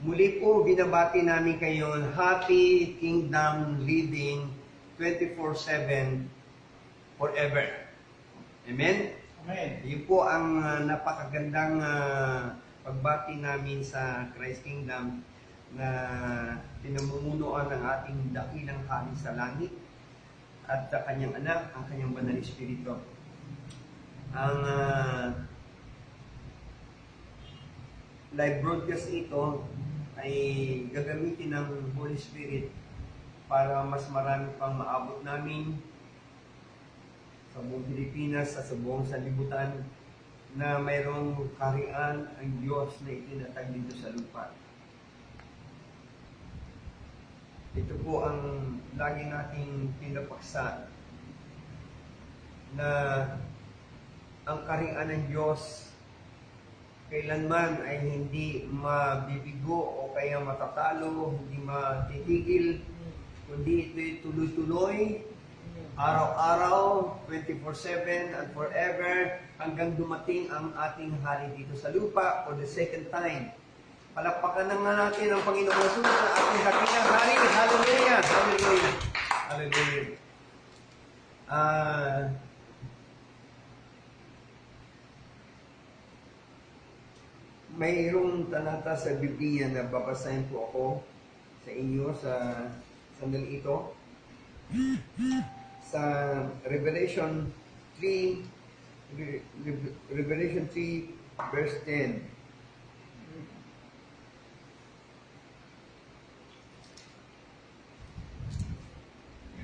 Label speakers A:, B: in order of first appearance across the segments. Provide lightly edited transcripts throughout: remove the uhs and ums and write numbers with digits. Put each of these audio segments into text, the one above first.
A: Muli po, binabati namin kayo, Happy Kingdom Living 24/7 forever. Amen?
B: Amen.
A: Yun po ang napakagandang pagbati namin sa Christ Kingdom na pinamumunuan ng ating dakilang hari sa langit at kanyang anak, ang kanyang banal espiritu. Ang live broadcast ito ay gagamitin ng Holy Spirit para mas marami pang maabot namin sa buong Pilipinas, sa buong sanlibutan, na mayroong kaharian ang Diyos na itinatag dito sa lupa. Ito po ang lagi nating pinapaksa na ang kaharian ng Diyos kailanman ay hindi mabibigo o kaya matatalo, hindi matitigil, kundi ito'y tuloy-tuloy, araw-araw, 24/7 and forever, hanggang dumating ang ating hari dito sa lupa for the second time. Palakpakan na nga natin ang Panginoong Jesus na ating dakilang hari. Hallelujah! Hallelujah! Hallelujah! Mayroong talata sa Biblia na babasahin po ako sa inyo sa sandali ito. Sa Revelation 3 verse 10.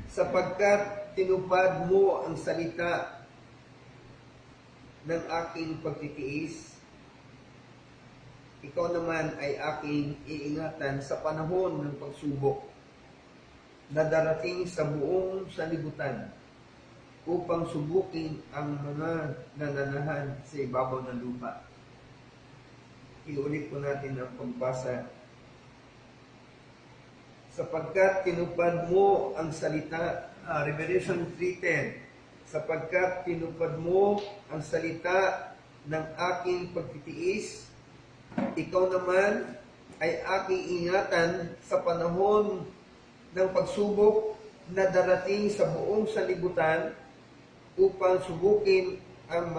A: Sapagkat tinupad mo ang salita ng aking pagtitiis, ikaw naman ay aking iingatan sa panahon ng pagsubok na darating sa buong sanlibutan upang subukin ang mga nananahan sa ibabaw ng lupa. Iulit po natin ang pagbasa. Sapagkat tinupad mo ang salita, Revelation 3:10, sapagkat tinupad mo ang salita ng aking pagtitiis, ikaw naman ay aking ingatan sa panahon ng pagsubok na darating sa buong sanlibutan upang subukin ang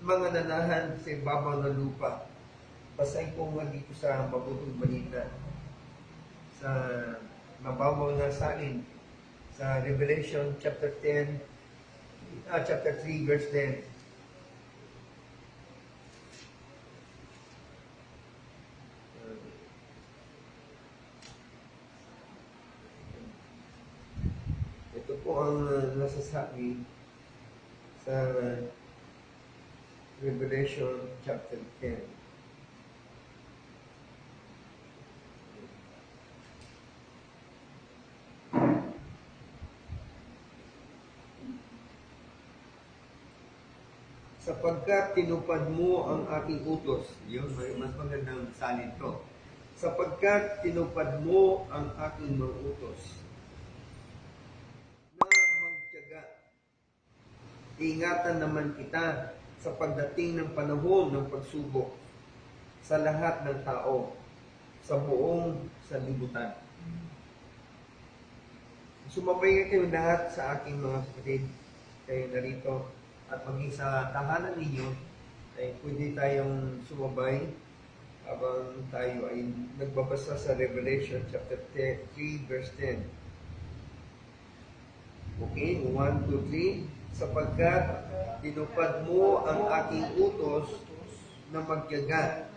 A: mga nanahan sa ibabaw ng lupa. Basahin ko nga dito sa Mabuting Balita, sa mababaw na salin, sa Revelation chapter 3 verse 10. Ito po ang nasasabi sa Revelation chapter 10. Sapagkat tinupad mo ang aking utos. Yun, mas magandang salin to. Sapagkat tinupad mo ang aking mga utos na magtiyaga. Ingatan naman kita sa pagdating ng panahon ng pagsubok sa lahat ng tao sa buong sanlibutan. Sumabay kayo lahat sa aking mga kapatid, kayo narito, at maging sa tahanan ninyo, ay pwede tayong sumabay habang tayo ay nagbabasa sa Revelation chapter 3 verse 10. Okay, 1, 2, 3. Sapagkat tinupad mo ang aking utos na magtiyaga.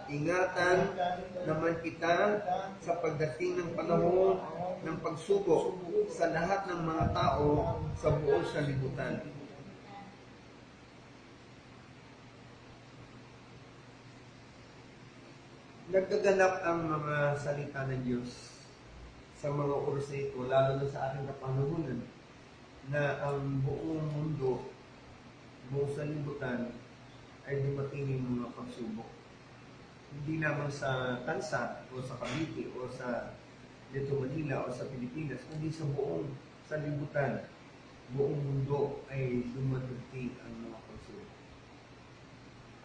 A: Ingatan naman kita sa pagdating ng panahon ng pagsubok sa lahat ng mga tao sa buong sanlibutan. Naggaganap ang mga salita ng Diyos sa mga oras na ito, lalo na sa ating kapanahunan, na ang buong mundo, buong sanlibutan, ay dumating ng mga pagsubok. Hindi lamang sa Tansa, o sa Cavite, o sa dito Manila, o sa Pilipinas, kundi sa buong sanlibutan, buong mundo ay dumating ang mga pagsubok.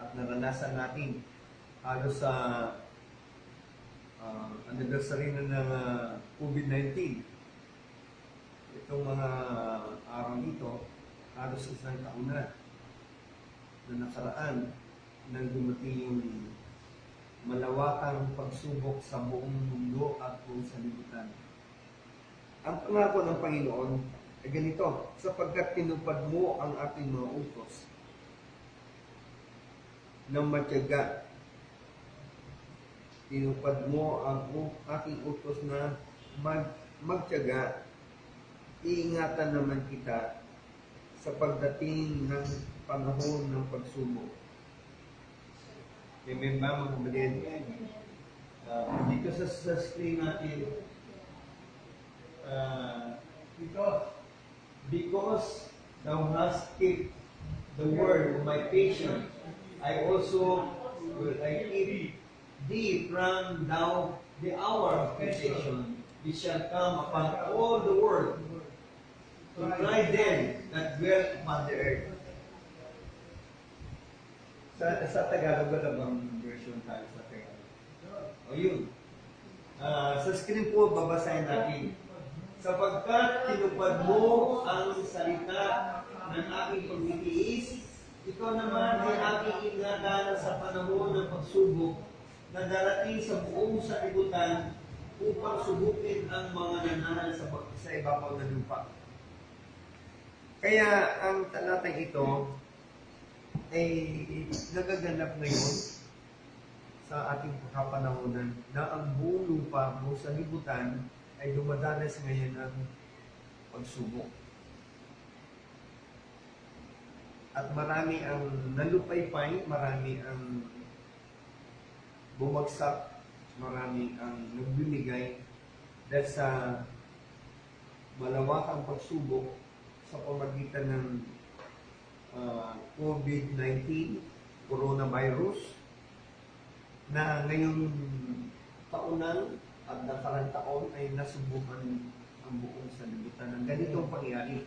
A: At naranasan natin halos sa anniversary na ng COVID-19. Itong mga araw nito, halos isang taon na nakaraan nang dumating yung malawakang pagsubok sa buong mundo at buong sanlibutan. Ang pangako ng Panginoon ay ganito, sapagkat tinupad mo ang aking mga utos ng matyaga. Tinupad mo ang aking utos na magtyaga. Iingatan naman kita sa pagdating ng panahon ng pagsubok. Amen ba mga kapatid? Dito sa screen natin, because thou hast kept the word of my patience, I also will keep thee from thou the hour of temptation. It shall come upon all the world to try them that dwell upon the earth. Sa Tagalog ba bang version tayo sa Tagalog? O yun. Sa screen po, babasahin natin. Sapagkat tinupad mo ang salita ng aking pagtitiis, ikaw naman ay aking ingatan sa panahon ng pagsubok na darating sa buong sanlibutan upang subukin ang mga nanahan sa ibabaw ng lupa. Kaya ang talatang ito ay nagaganap ngayon sa ating kapanahonan na ang buong lupa, buong sanlibutan ay dumadanas ngayon ng pagsubok. At marami ang nalupaypay, marami ang bumagsak, marami ang nagbibigay dahil sa malawakang pagsubok sa pamagitan ng COVID-19, coronavirus, na ngayong taonan at nakarang taon ay nasubukan ang buong sanlibutan ng ganitong pangyayari.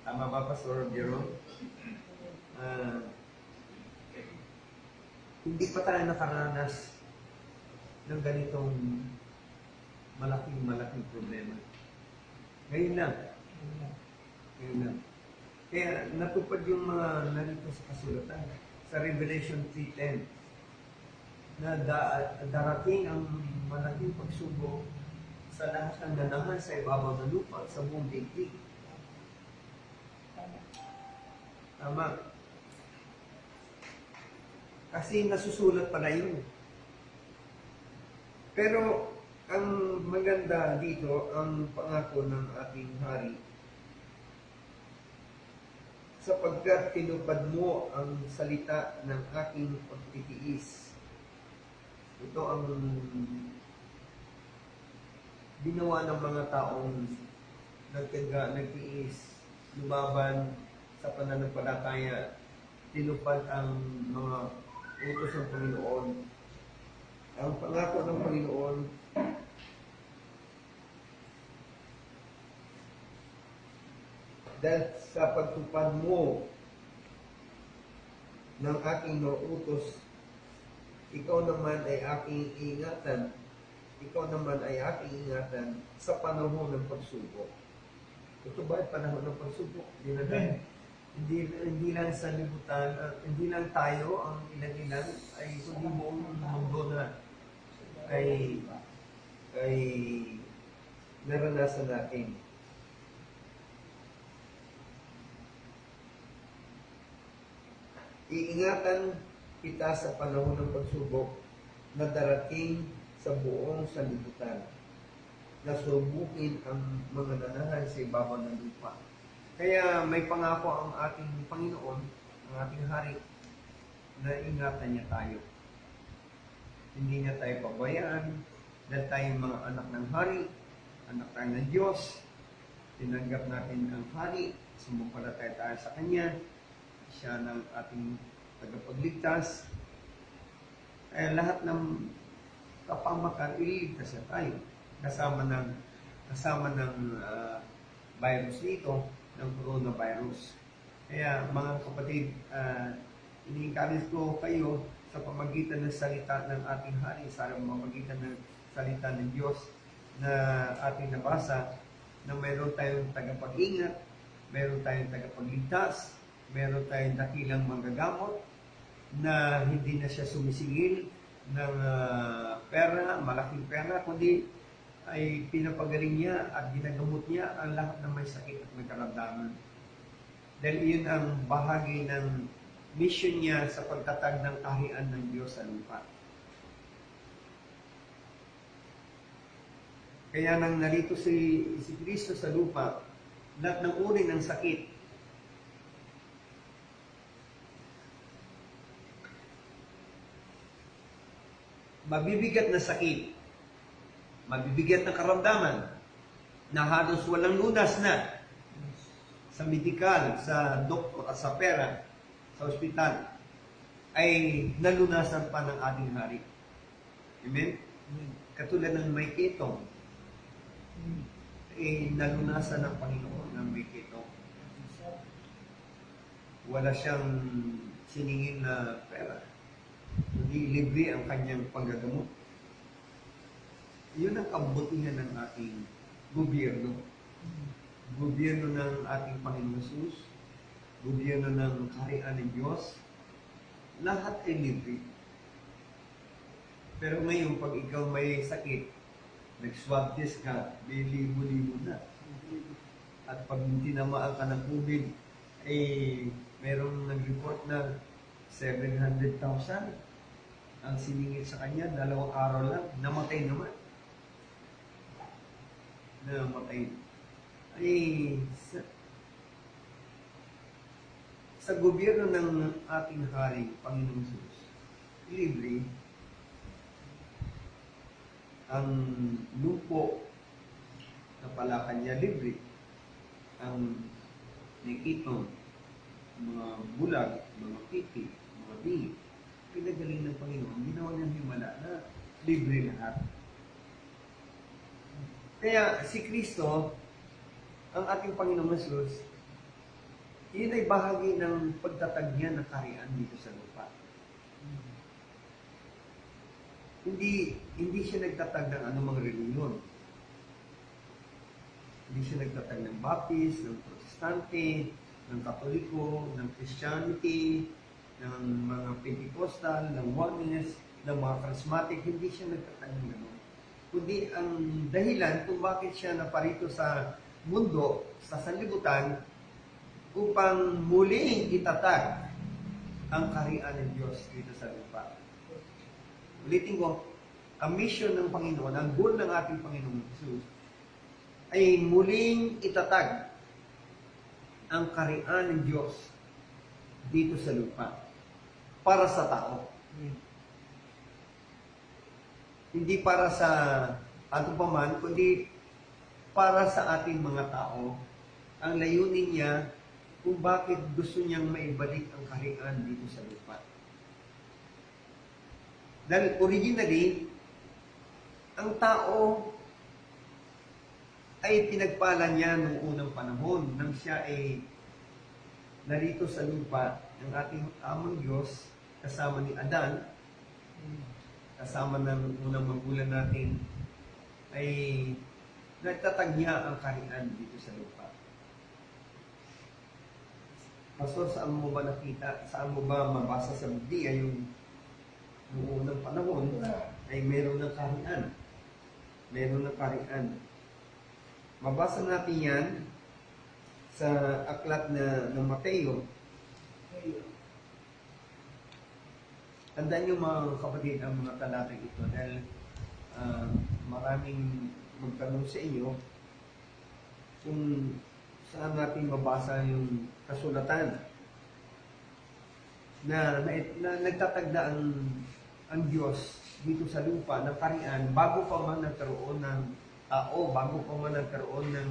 A: Tama ba, Pastor Jerome? Hindi pa tayo nakaranas ng ganitong malaking problema. Ngayon lang. Kaya natupad yung mga narito sa kasulatan sa Revelation 3:10 na darating ang malaking pagsubok sa lahat ng nanahan sa ibabaw ng lupa sa buong daigdig. Tama. Kasi nasusulat pala yun. Pero ang maganda dito, ang pangako ng ating hari, sapagkat tinupad mo ang salita ng aking pagtitiis. Ito ang ginawa ng mga taong nagtiga, nagtiis, lumaban sa pananampalataya, tinupad ang mga utos ng Panginoon. Ang pangako ng Panginoon, dahil sa pagtupad mo ng aking mga utos, ikaw naman ay aking ingatan. Ikaw naman ay aking ingatan sa panahon ng pagsubok. Ito ba ay panahon ng pagsubok? Hindi lang sa libutan, hindi lang tayo ang ilan-ilan, ay kundi buong mundo na ay naranasan natin. Iingatan kita sa panahon ng pagsubok na darating sa buong sanlibutan, na subukin ang mga nanahan sa ibabaw ng lupa. Kaya may pangako ang ating Panginoon, ang ating Hari, na ingatan niya tayo. Hindi niya tayo pabayaan dahil tayo mga anak ng Hari, anak tayo ng Diyos. Tinanggap natin ang Hari, sumumpalataya tayo sa Kanya, siya ng ating tagapagligtas. Kaya lahat ng kapamakan, iligtas na tayo. Kasama ng virus nito, ng coronavirus. Kaya mga kapatid, ini-encourage ko kayo sa pamagitan ng salita ng ating Hari, sa pamagitan ng salita ng Diyos na ating nabasa, na mayroon tayong tagapag-ingat, mayroon tayong tagapagligtas, mayroon tayong dakilang manggagamot, na hindi na siya sumisigil ng pera, malaking pera, kundi ay pinapagaling niya at ginagamot niya ang lahat ng may sakit at may karamdaman. Dahil iyon ang bahagi ng mission niya sa pagtatag ng kaharian ng Diyos sa lupa. Kaya nang narito si Kristo sa lupa, lahat ng uri ng sakit, mabibigat na sakit, mabibigat na karamdaman, na halos walang lunas na sa medikal, sa doktor at sa pera, sa ospital, ay nalunasan pa ng ating hari. Amen? Katulad ng may ketong, nalunasan ng Panginoon ng may ketong. Wala siyang siningin na pera. Hindi libre ang kanyang panggagamot. Yun ang kabutihan ng ating gobyerno. Gobyerno ng ating Panginoon Jesus, gobyerno ng kaharian ng Diyos, lahat ay libre. Pero ngayon, pag ikaw may sakit, nag-swab test ka, may libo-libo na. At pag tinamaan ka ng COVID, mayroong nag-report na 700,000 ang siningit sa kanya, 2 araw lang, namatay naman. Namatay. Sa gobyerno ng ating hari, Panginoong Jesus, libre ang lupo na palakan niya, libre ang nikitong, mga bulag, mga pipi, mga bingi, pinagaling ng Panginoon, ginawa niyang himala na libre lahat. Kaya si Kristo, ang ating Panginoong Jesus, yun ay bahagi ng pagtatag niya ng kaharian dito sa lupa. Hindi siya nagtatag ng anumang reliyon. Hindi siya nagtatag ng Baptist, ng Protestante, ng Katoliko, ng Christianity, ng mga Pentecostal, ng Oneness, ng mga Charismatic. Hindi siya nagtatag ng gano'n. Kundi ang dahilan kung bakit siya naparito sa mundo, sa sanlibutan, upang muling itatag ang kaharian ng Diyos dito sa lupa. Ulitin ko, ang mission ng Panginoon, ang goal ng ating Panginoon Jesus, ay muling itatag ang kaharian ng Diyos dito sa lupa para sa tao. Hindi para sa ato pa man, kundi para sa ating mga tao. Ang layunin niya kung bakit gusto niyang maibalik ang kaharian dito sa lupa. Dahil originally, ang tao ay pinagpala niya noong unang panahon nang siya ay narito sa lupa ng ating amang Diyos kasama ni Adan, kasama ng unang magulang natin, ay nagtatag niya ang kaharian dito sa lupa. Pastor, saan mo ba nakita, saan mo ba mabasa sa Biblia yung noong unang panahon ay meron ng kaharian? Meron ng kaharian. Mabasa natin yan sa aklat ng Mateo. Tandaan niyo mga kapatid ang mga talatang ito dahil maraming magtanong sa inyo kung saan natin mabasa yung kasulatan na nagtatagda ang Diyos dito sa lupa ng kaharian bago pa man nagkaroon ng tao, bago pa man nagkaroon ng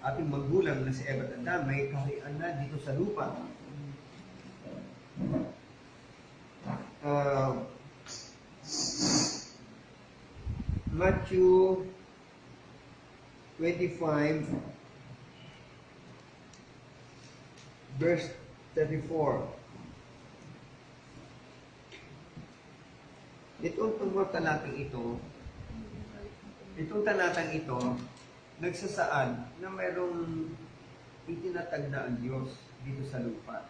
A: ating magulang na si Eva at Adam, may kaharian na dito sa lupa. Matthew 25 verse 34. Itong mga talatang ito Itong talatang ito, nagsasaad na mayroong itinatag na ang Diyos dito sa lupa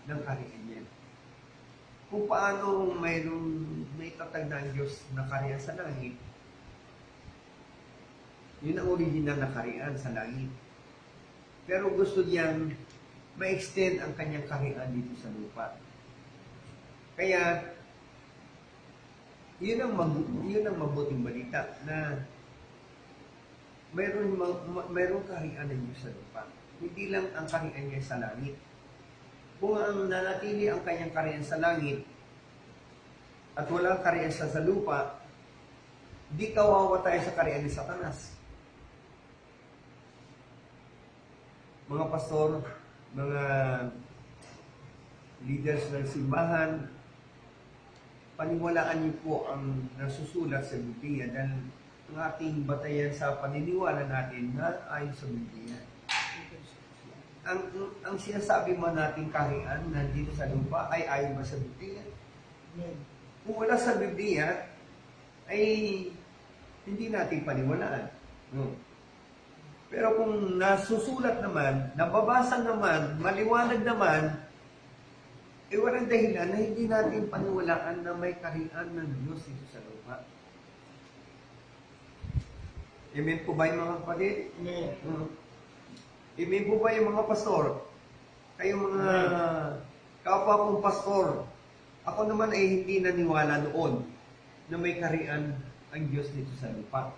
A: ng kaharian niya. Kung paano mayroong naitatag na ang Diyos na kaharian sa langit, yun ang original na kaharian sa langit. Pero gusto niyang ma-extend ang kanyang kaharian dito sa lupa. Kaya, yun ang mabuting balita na mayroong kaharian ng Diyos sa lupa. Hindi lang ang kaharian niya sa langit. Kung ang nanatili ang kanyang kaharian sa langit at walang kaharian sa lupa, di kawawa tayo sa kaharian ni Satanas. Mga pastor, mga leaders ng simbahan, paniwalaan niyo po ang nasusulat sa Biblia dahil ang ating batayan sa paniniwala natin na ayon sa Biblia. Ang sinasabi mo nating kaharian nandito sa lupa ay ayon ba sa Biblia? Kung wala sa Biblia, ay hindi natin paniwalaan. No? Pero kung nasusulat naman, nababasa naman, maliwanag naman, walang dahilan na hindi natin paniwalaan na may kaharian ng Diyos dito sa lupa. Amen po ba yung mga kapatid?
B: Amen.
A: Amen po ba yung mga pastor? Kayong mga kapwa kong pastor, ako naman ay hindi naniwala noon na may kaharian ang Diyos dito sa lupa.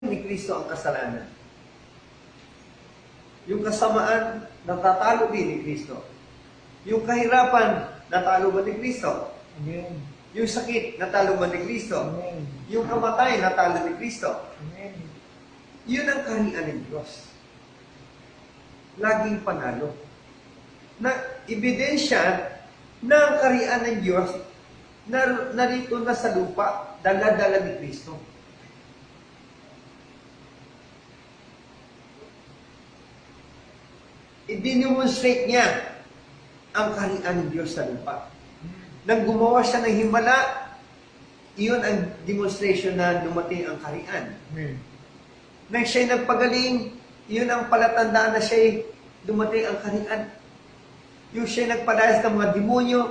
A: ni Kristo ang kasalanan. Yung kasamaan, natatalo din ni Kristo. Yung kahirapan, natalo ba ni Kristo?
B: Amen.
A: Yung sakit, natalo ba ni Kristo?
B: Amen.
A: Yung kamatay, natalo ni Kristo.
B: Amen.
A: Yun ang kaharian ng Diyos. Laging panalo. Na ebidensya na ang kaharian ng Diyos na narito na sa lupa, dala-dala ni Kristo. I-demonstrate niya ang kaharian ng Diyos sa lupa. Nang gumawa siya ng himala, iyon ang demonstration na dumating ang kaharian.
B: Amen.
A: Nang siya'y nagpagaling, iyon ang palatandaan na siya'y dumating ang kaharian. Yung siya'y nagpalayas ng mga demonyo,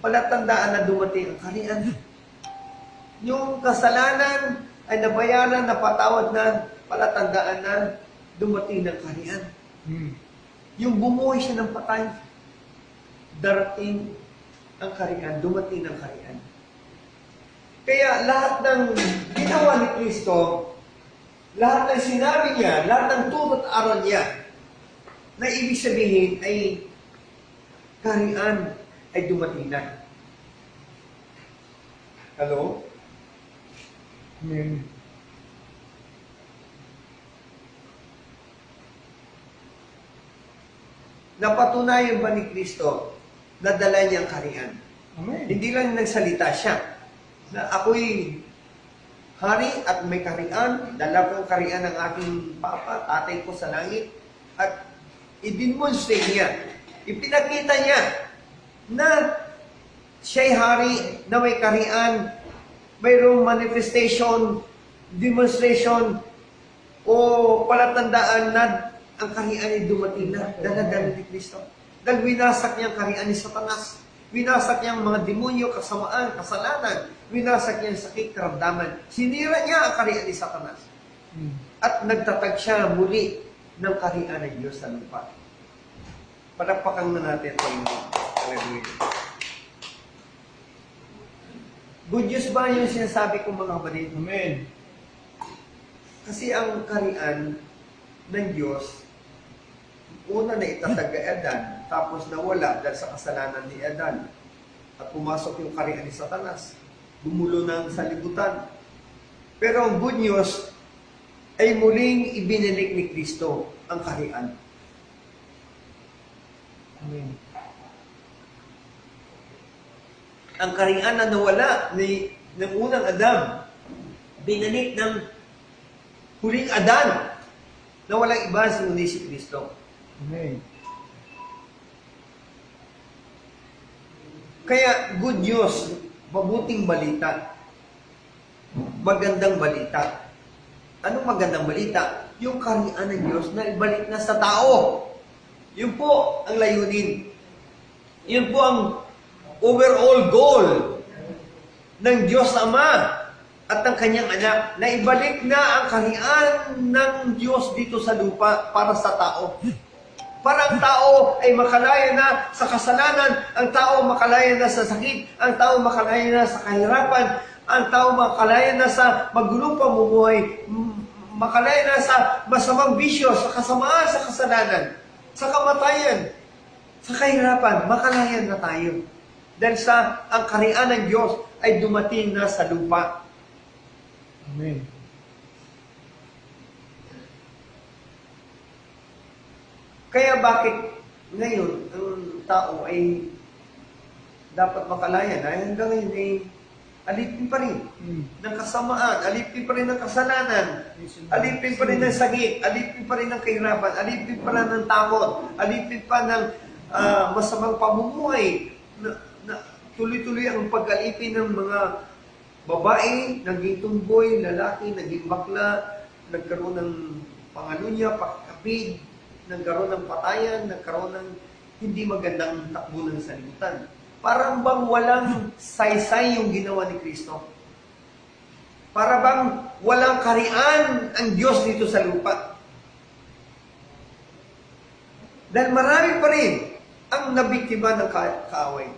A: palatandaan na dumating ang kaharian. Yung kasalanan ay nabayaran, napatawad na, palatandaan na dumating ng kaharian. Yung bumuhay siya ng patay, darating ang kaharian, dumating ng kaharian. Kaya lahat ng ginawa ni Kristo, lahat ng sinabi niya, lahat ng turot aral niya, na ibig sabihin ay kaharian ay dumating na. Hello?
B: Amen.
A: Napatunayan ba ni Kristo na dala niya ang kaharian?
B: Amen.
A: Hindi lang nagsalita siya na ako'y hari at may kaharian, dala ko ang kaharian ng aking papa, tatay ko sa langit, at i-demonstrate niya, ipinakita niya na siya'y hari na may kaharian, mayroong manifestation, demonstration, o palatandaan na ang kaharian ay dumating na, dala-dala ni Kristo. Dahil winasak niya ang kaharian ni Satanas. Winasak niya ang mga demonyo, kasamaan, kasalanan. Winasak niya ang sakit, karamdaman. Sinira niya ang kaharian ni Satanas. At nagtatag siya muli ng kaharian ng Diyos sa lupa. Palakpakan na natin ito yung Hallelujah. Good news ba yung sinasabi kong mga kapatid?
B: Amen.
A: Kasi ang kaharian ng Diyos, una na itatag kay Adan, tapos nawala dahil sa kasalanan ni Adan. At pumasok yung kaharian ni Satanas. Gumulo ng salibutan. Pero ang good news ay muling ibinalik ni Kristo ang kaharian.
B: Amen.
A: Ang kaharian na nawala ng unang Adam, binalik ng huling Adan na walang iba si Kristo.
B: Amen.
A: Kaya good news, mabuting balita, magandang balita. Anong magandang balita? Yung kaharian ng Diyos na ibalik na sa tao. Yun po ang layunin. Yun po ang overall goal ng Diyos Ama at ng kanyang anak na ibalik na ang kaharian ng Diyos dito sa lupa para sa tao. Para ang tao ay makalaya na sa kasalanan, ang tao makalaya na sa sakit, ang tao makalaya na sa kahirapan, ang tao makalaya na sa magulong pamumuhay, makalaya na sa masamang bisyo, sa kasamaan, sa kasalanan, sa kamatayan, sa kahirapan, makalaya na tayo. Dahil sa ang kaharian ng Diyos ay dumating na sa lupa.
B: Amen.
A: Kaya bakit ngayon ang tao ay dapat makalaya na hanggang ngayon ay alipin pa rin ng kasamaan, alipin pa rin ng kasalanan, alipin pa rin ng sakit, alipin pa rin ng kahirapan, alipin pa rin ng takot, alipin pa ng masamang pamumuhay na tuloy-tuloy ang pag-alipin ng mga babae, naging tumboy, lalaki, naging bakla, nagkaroon ng pangalunya, pakapid, nagkaroon ng patayan, nagkaroon ng hindi magandang takbo ng salimutan. Parang bang walang saysay yung ginawa ni Kristo? Para bang walang kaharian ang Diyos dito sa lupa? Dahil marami pa rin ang nabiktima ng kaaway.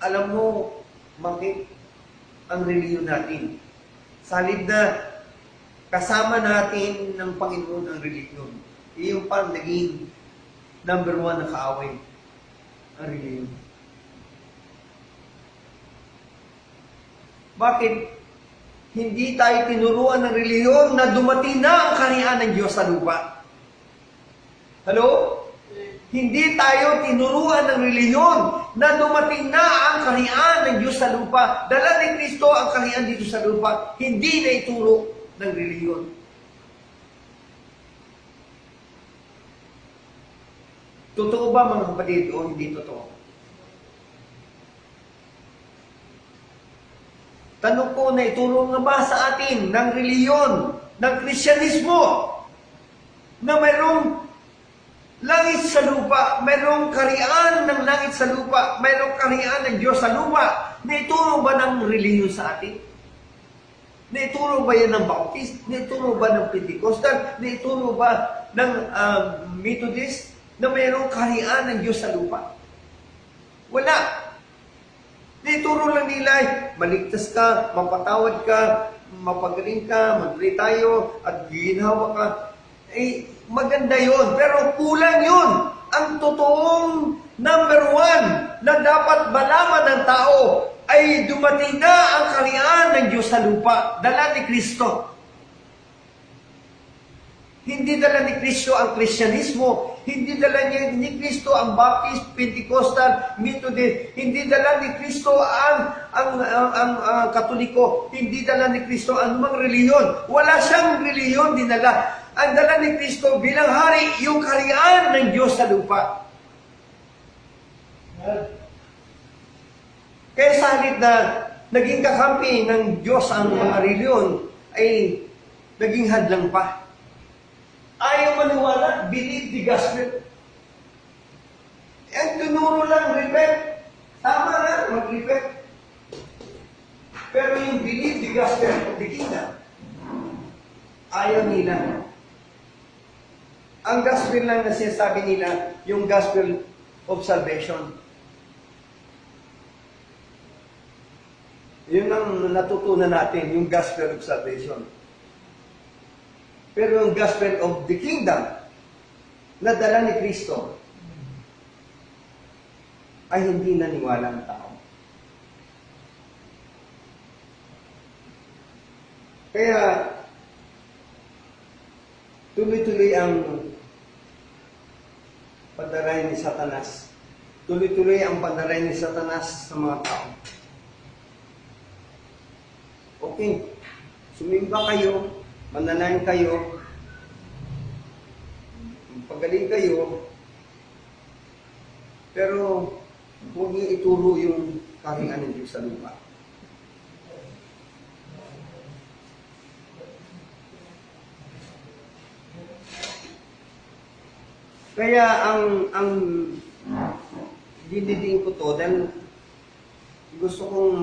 A: Alam mo, bakit ang reliyon natin? Sa halip na kasama natin ng Panginoon ang relihiyon. Iyon pa naging number 1 na kaaway, ang relihiyon. Bakit? Hindi tayo tinuruan ng relihiyon na dumating na ang kaharian ng Diyos sa lupa. Hello? Hindi tayo tinuruan ng relihiyon na dumating na ang kaharian ng Diyos sa lupa. Dala ni Kristo ang kaharian dito sa lupa. Hindi na ituro ng relihiyon. Totoo ba mga kapatid o hindi totoo? Tanong ko na ituro nga ba sa atin ng relihiyon, ng Kristyanismo, na mayroong langit sa lupa, mayroong kaharian ng langit sa lupa, mayroong kaharian ng Diyos sa lupa, na ituro ba ng relihiyon sa atin? Naituro ba yan ng Baptist? Naituro ba ng Pentecostal? Naituro ba ng Methodist na mayroong kaharian ng Diyos sa lupa? Wala. Naituro lang nila, maligtas ka, mapatawad ka, mapagaling ka, madali tayo, at ginhawa ka. Maganda yon, pero kulang yon. Ang totoong number 1 na dapat malaman ng tao ay dumating na ang kaharian ng Diyos sa lupa, dala ni Kristo. Hindi dala ni Kristo ang Kristyanismo, hindi dala ni Kristo ang Baptist, Pentecostal, Methodist, hindi dala ni Kristo ang Katoliko, hindi dala ni Kristo ang mga reliyon. Wala siyang reliyon dinala. Ang dala ni Kristo bilang hari, yung kaharian ng Diyos sa lupa. Kaya sa halip na naging kakampi ng Diyos ang mga reliyon, ay naging hadlang pa. Ayaw maniwala, believe the gospel. Ang tunuro lang, repent. Tama na, mag-repent. Pero yung believe the gospel of the kingdom, ayaw nila. Ang gospel lang na sinasabi nila, yung gospel of salvation. Yun ang natutunan natin, yung gospel of salvation. Pero yung gospel of the kingdom na dala ni Kristo ay hindi naniwala ng tao. Kaya tuloy-tuloy ang pandaray ni Satanas. Tuloy-tuloy ang pandaray ni Satanas sa mga tao. Okay, sumimba kayo, mananayin kayo, pagaling kayo, pero huwag niyo ituro yung kaharian ng Diyos sa lupa. Kaya ang diniding ko to dahil gusto kong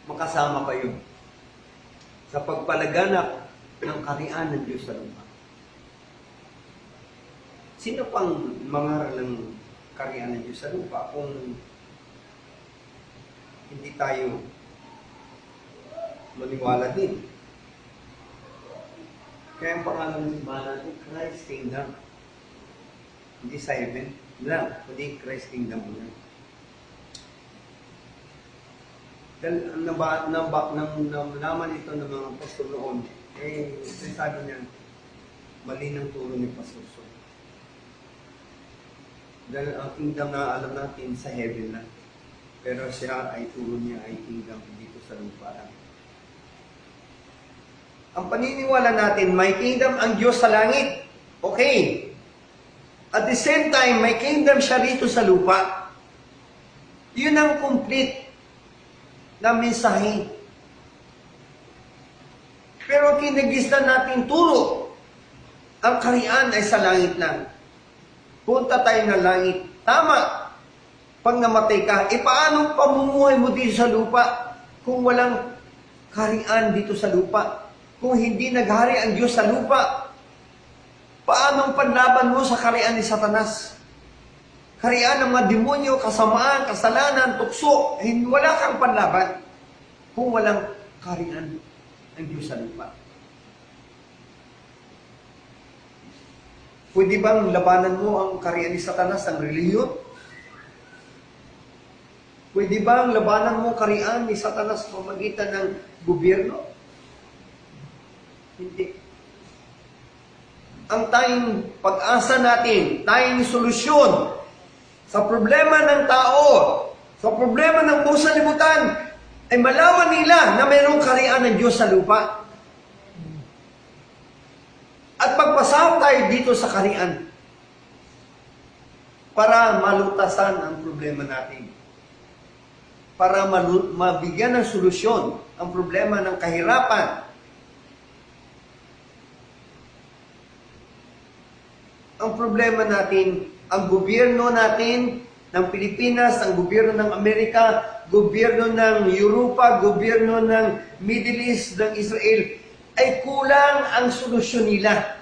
A: makasama kayo sa pagpalaganap ng kaharian ng Diyos sa lupa. Sino pang mangaral ng kaharian ng Diyos sa lupa kung hindi tayo maniwala din? Kaya ang pangalan ng simbahan natin, Christ Kingdom. Hindi sa heaven lang, kundi Christ Kingdom lang. Dahil nalaman ito ng mga pastor noon, sabi niya, mali ng turo ni Pastor So. Dahil ang kingdom na alam natin sa heaven lang. Pero siya ay turo niya ay kingdom dito sa lupa lang. Ang paniniwala natin, may kingdom ang Diyos sa langit. Okay. At the same time, may kingdom siya dito sa lupa. Yun ang complete na mensahe. Pero kinagisnan natin turo, ang kaharian ay sa langit lang. Punta tayo ng langit. Tama. Pag namatay ka, paano pamumuhay mo dito sa lupa kung walang kaharian dito sa lupa? Kung hindi naghari ang Diyos sa lupa, paano ang panlaban mo sa kaharian ni Satanas? Kaharian ng mga demonyo, kasamaan, kasalanan, tukso, wala kang panlaban kung walang kaharian ng Diyos sa lupa. Pwede bang labanan mo ang kaharian ni Satanas, ang reliyon? Pwede bang labanan mo ang kaharian ni Satanas sa pamamagitan ng gobyerno? Hindi. Ang tayong pag-asa natin, tayong solusyon sa problema ng tao, sa problema ng buong sanlibutan, ay malaman nila na mayroong kaharian ng Diyos sa lupa. At pagpasahod tayo dito sa kaharian para malutasan ang problema natin. Para mabigyan ng solusyon ang problema ng kahirapan. Ang problema natin, ang gobyerno natin ng Pilipinas, ang gobyerno ng Amerika, gobyerno ng Europa, gobyerno ng Middle East, ng Israel, ay kulang ang solusyon nila.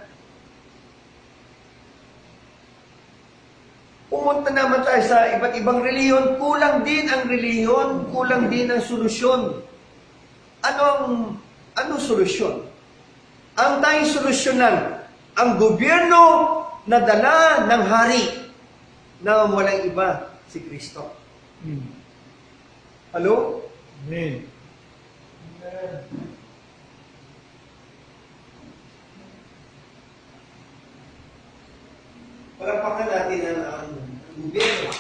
A: Pumunta naman tayo sa iba't ibang reliyon, kulang din ang reliyon, kulang din ang solusyon. Anong solusyon? Ang tayong solusyonan, ang gobyerno na dala ng hari na walang iba, si Kristo. Hello?
B: Amen.
A: Palapakan natin ang gobyerno.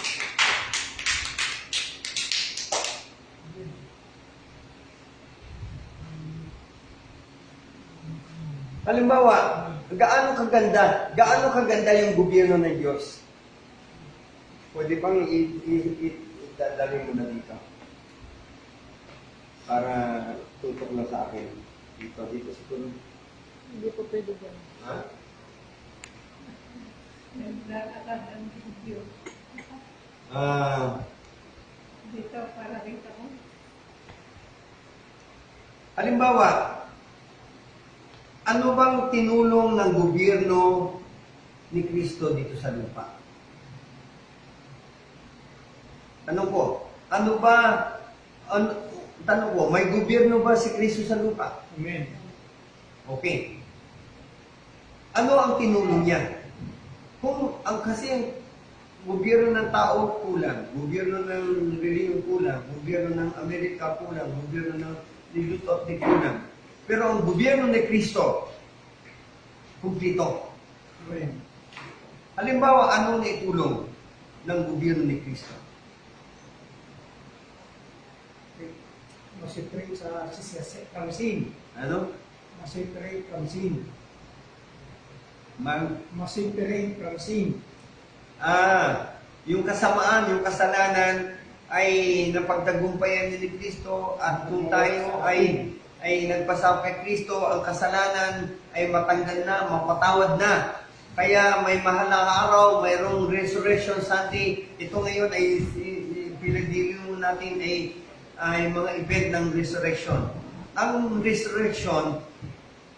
A: Halimbawa, gaano kaganda yung gobyerno ng Diyos? Pwede bang idadali mo na dito? Para tutok na sa akin. Dito siguro.
C: Hindi po pwede dyan.
A: Ha?
C: Naglalakad ang video. Dito, para dito ko.
A: Halimbawa, ano bang tinulong ng gobyerno ni Kristo dito sa lupa? Tanong ko, may gobyerno ba si Kristo sa lupa?
B: Amen.
A: Okay. Ano ang tinulong niya? Kasi ang gobyerno ng tao kulang, gobyerno ng reliyon kulang, gobyerno ng Amerika kulang, gobyerno ng nilutot ni kulang. Pero ang gobyerno ni Kristo, kumplito.
B: Amen.
A: Halimbawa, ano na itulong ng gobyerno ni Kristo?
B: Masipray sa kamsin.
A: Ano?
B: Masipray kamsin.
A: Mang
B: Masipray kamsin.
A: Yung kasamaan, yung kasalanan ay napagtagumpayan ni Kristo at kung tayo ay nagpasama kay Kristo, ang kasalanan ay matanggal na, mapatawad na. Kaya may mahal na araw, mayroong Resurrection Sunday. Ito ngayon ay pinagdiriwang natin ay mga event ng resurrection. Ang resurrection,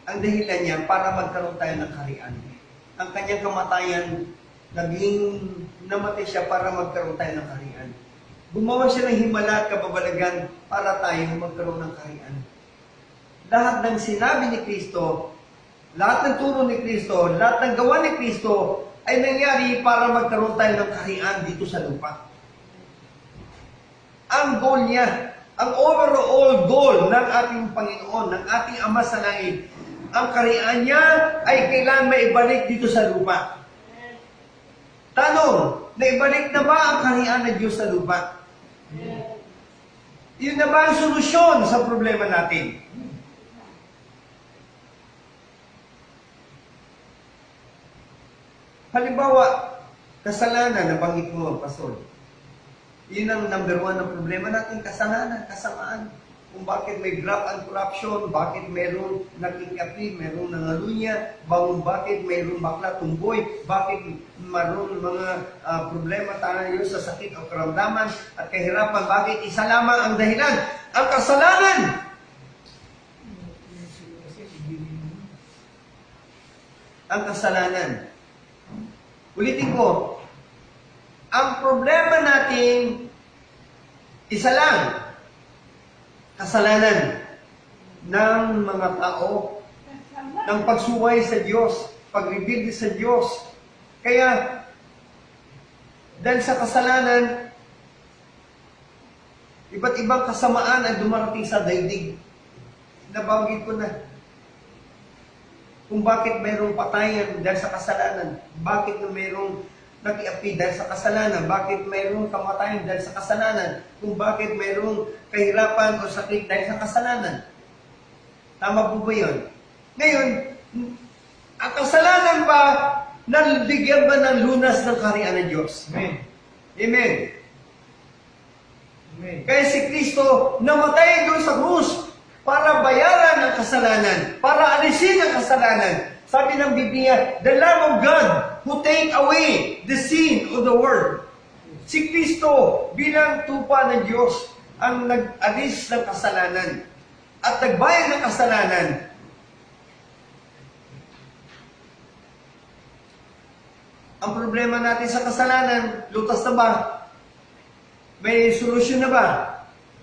A: ang dahilan niya para magkaroon tayo ng kaharian. Ang kanyang kamatayan, namatay siya para magkaroon tayo ng kaharian. Gumawa siya ng himala at kababalagan para tayo magkaroon ng kaharian. Lahat ng sinabi ni Kristo, lahat ng turo ni Kristo, lahat ng gawa ni Kristo ay nangyari para magkaroon tayo ng kaharian dito sa lupa. Ang goal niya, ang overall goal ng ating Panginoon, ng ating Ama sa langit, ang kaharian niya ay kailangan maibalik dito sa lupa. Tanong, naibalik na ba ang kaharian ng Diyos sa lupa? Yun na ba ang solusyon sa problema natin? Halimbawa, kasalanan, nabanggit mo, Pastor. Yun ang number one na problema natin, kasalanan, kasamaan. Kung bakit may graft and corruption, bakit mayroong nagkikapi, mayroong nangalunya, bakit mayroong bakla tumboy, bakit mayroong mga problema tayo sa sakit o karamdaman at kahirapan, bakit isa lamang ang dahilan, ang kasalanan. Ang kasalanan. Ulitin ko, Ang problema natin, isa lang, kasalanan ng mga tao, ng pagsuway sa Diyos, pagrebelde sa Diyos. Kaya, dahil sa kasalanan, iba't ibang kasamaan ang dumarating sa daigdig. Nabanggit ko na. Kung bakit mayroong patayan dahil sa kasalanan, bakit na mayroong nakiapi dahil sa kasalanan, bakit mayroong kamatayan dahil sa kasalanan, kung bakit mayroong kahirapan o sakit dahil sa kasalanan. Tama po ba yun? Ngayon, ang kasalanan ba, nabigyan ba ng lunas ng kaharian ng Diyos?
B: Amen.
A: Amen.
B: Amen.
A: Kaya si Kristo namatay doon sa krus para bayaran ang kasalanan, para alisin ang kasalanan. Sabi ng Biblia, the Lamb of God who take away the sin of the world. Si Kristo bilang tupa ng Diyos ang nag-alis ng kasalanan at nagbayad ng kasalanan. Ang problema natin sa kasalanan, lutas na ba? May solusyon na ba?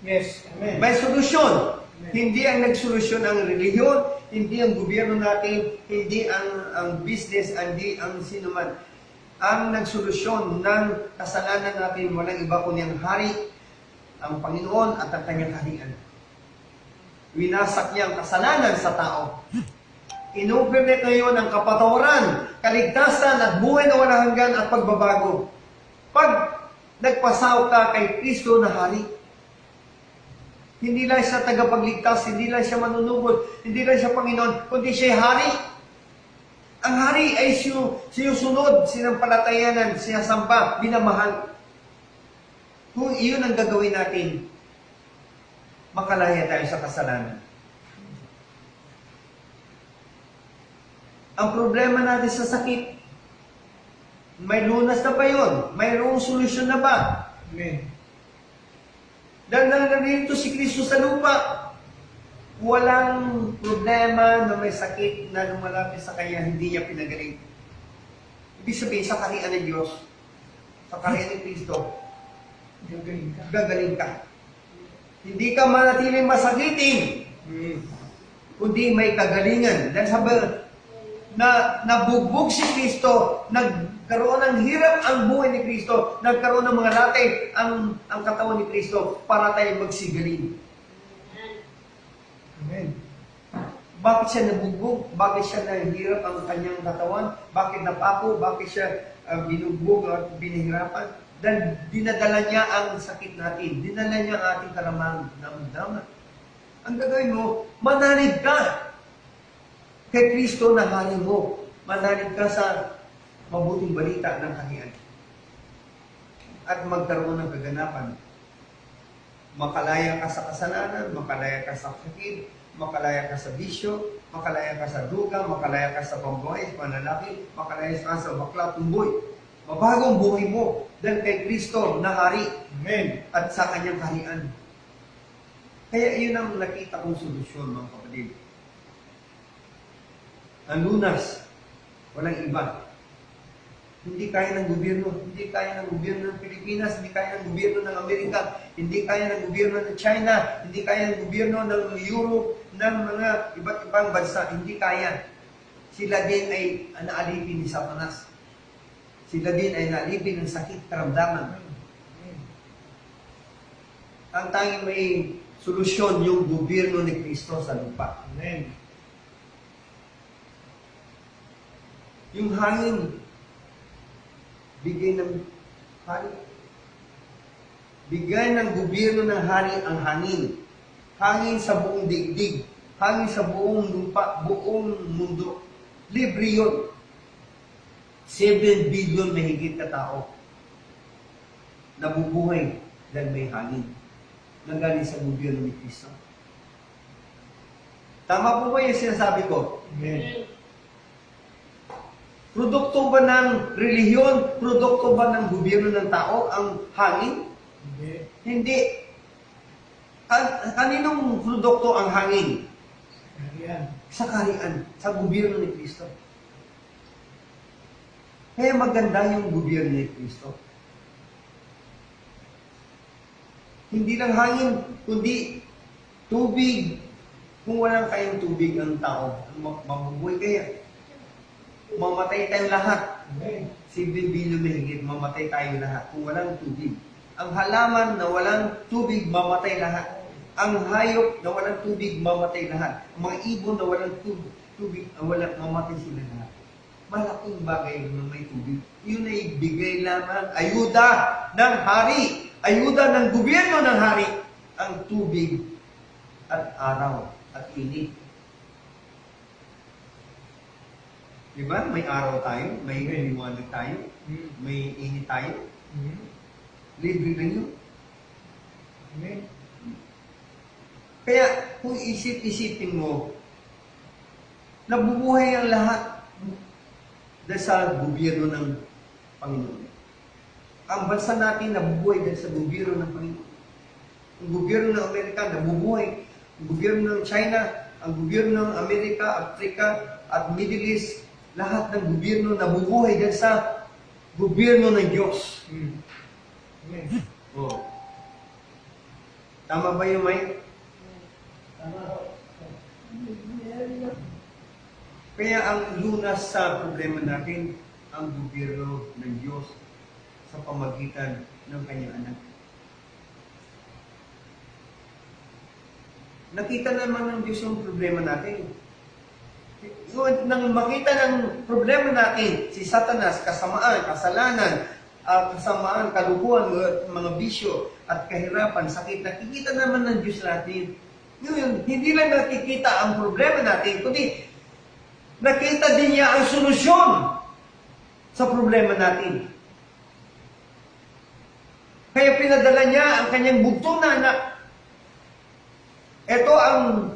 B: Yes. Amen.
A: May solusyon. Hindi ang nagsolusyon ang relihiyon, hindi ang gobyerno natin, hindi ang business, hindi ang sinuman. Ang nagsolusyon ng kasalanan natin, walang iba kundi ang hari, ang Panginoon at ang kanyang kaharian. Winasak niya ang kasalanan sa tao. Inoperate ngayon ang kapatawaran, kaligtasan at buhay na walang hanggan at pagbabago. Pag nagpasaw ka kay Kristo na hari, hindi lang siya tagapagligtas, hindi lang siya manunugod, hindi lang siya Panginoon, kundi siya hari. Ang hari ay sinusunod, sinampalatayanan, sinasamba, minamahal. Kung iyon ang gagawin natin, makalaya tayo sa kasalanan. Ang problema natin sa sakit, may lunas na ba yun? Mayroong solusyon na ba?
B: Amen.
A: Dahil narito si Kristo sa lupa, walang problema na may sakit na lumalapit sa kanya, hindi niya pinagaling. Ibig sabihin, sa kaharian ng Diyos, sa kaharian ni Kristo,
B: Gagaling ka.
A: gagaling ka. Hindi ka manatiling masakitin, kundi may kagalingan. Dahil sabi, na nabugbog si Kristo, nagkaroon ng hirap ang buhay ni Kristo, nagkaroon ng mga latay ang katawan ni Kristo para tayo magsigaling.
B: Amen.
A: Bakit siya nabugbog? Bakit siya nahihirap ang kanyang katawan? Bakit napako? Bakit siya binugbog at binihirapan? Dahil dinadala niya ang sakit natin. Dinala niya ang ating karamdaman. Ang gagawin mo, manalig ka kay Kristo na hari mo. Manalig ka sa mabuting balita ng kaharian. At magkaroon ng kaganapan. Makalaya ka sa kasalanan, makalaya ka sa sakit, makalaya ka sa bisyo, makalaya ka sa duga, makalaya ka sa pambuhay, sa panlalaki, makalaya ka sa bakla, tumboy. Mabagong buhay mo dahil kay Kristo na hari.
B: Amen.
A: At sa kanyang kaharian. Kaya iyon ang nakita kong solusyon, mga kapatid. Ang lunas, walang iba. Hindi kaya ng gobyerno, hindi kaya ng gobyerno ng Pilipinas, hindi kaya ng gobyerno ng Amerika, hindi kaya ng gobyerno ng China, hindi kaya ng gobyerno ng Europe, ng mga iba't ibang bansa, hindi kaya. Sila din ay naalipin ni Satanas. Sila din ay naalipin ng sakit, karamdaman. Ang tanging may solusyon yung gobyerno ni Kristo sa lupa.
B: Amen.
A: Yung hangin, bigay ng hari. Bigay ng gobyerno ng hari ang hangin. Hangin sa buong digdig. Hangin sa buong lupa, buong mundo. Libre yun. 7 billion mahigit na tao nabubuhay dahil may hangin. Nanggaling sa gobyerno ni Kristo. Tama po ba yung sinasabi ko?
B: Amen.
A: Produkto ba ng relihiyon? Produkto ba ng gobyerno ng tao ang hangin?
B: Hindi.
A: Hindi. Kaninong produkto ang hangin?
B: Kaharian.
A: Sa kaharian, sa gobyerno ni Kristo. Kaya maganda yung gobyerno ni Kristo. Hindi lang hangin, kundi tubig. Kung walang kayang tubig ang tao, mabubuhay kaya. Mamatay tayong lahat.
B: Amen.
A: Si Bilbilyo mahigit, mamatay tayo lahat kung walang tubig. Ang halaman na walang tubig, mamatay lahat. Ang hayop na walang tubig, mamatay lahat. Ang mga ibon na walang tubig, mamatay sila lahat. Malaking bagay na may tubig. Yun ay bigay lamang ayuda ng hari, ayuda ng gobyerno ng hari, ang tubig at araw at init. Diba? May araw tayo, may liwanag tayo, may init tayo. Libre lang yun.
B: Amen.
A: Kaya kung isip-isipin mo, nabubuhay ang lahat dahil sa gobyerno ng Panginoon. Ang bansa natin nabubuhay dahil sa gobyerno ng Panginoon. Ang gobyerno ng Amerika nabubuhay. Ang gobyerno ng China, ang gobyerno ng Amerika, Africa, at Middle East, lahat ng gobyerno nabubuhay dahil sa gobyerno ng Diyos.
B: Amen.
A: Oh. Tama ba yun, Mike?
B: Tama.
A: Kaya ang lunas sa problema natin, ang gobyerno ng Diyos sa pamagitan ng kanyang anak. Nakita naman ng Diyos yung problema natin. Nang makita ng problema natin, si Satanas, kasamaan, kasalanan, kasamaan, kalukuhan, mga bisyo, at kahirapan, sakit, nakikita naman ng Diyos natin. Ngayon, hindi lang nakikita ang problema natin, kundi nakita din niya ang solusyon sa problema natin. Kaya pinadala niya ang kanyang bugtong na anak. Ito ang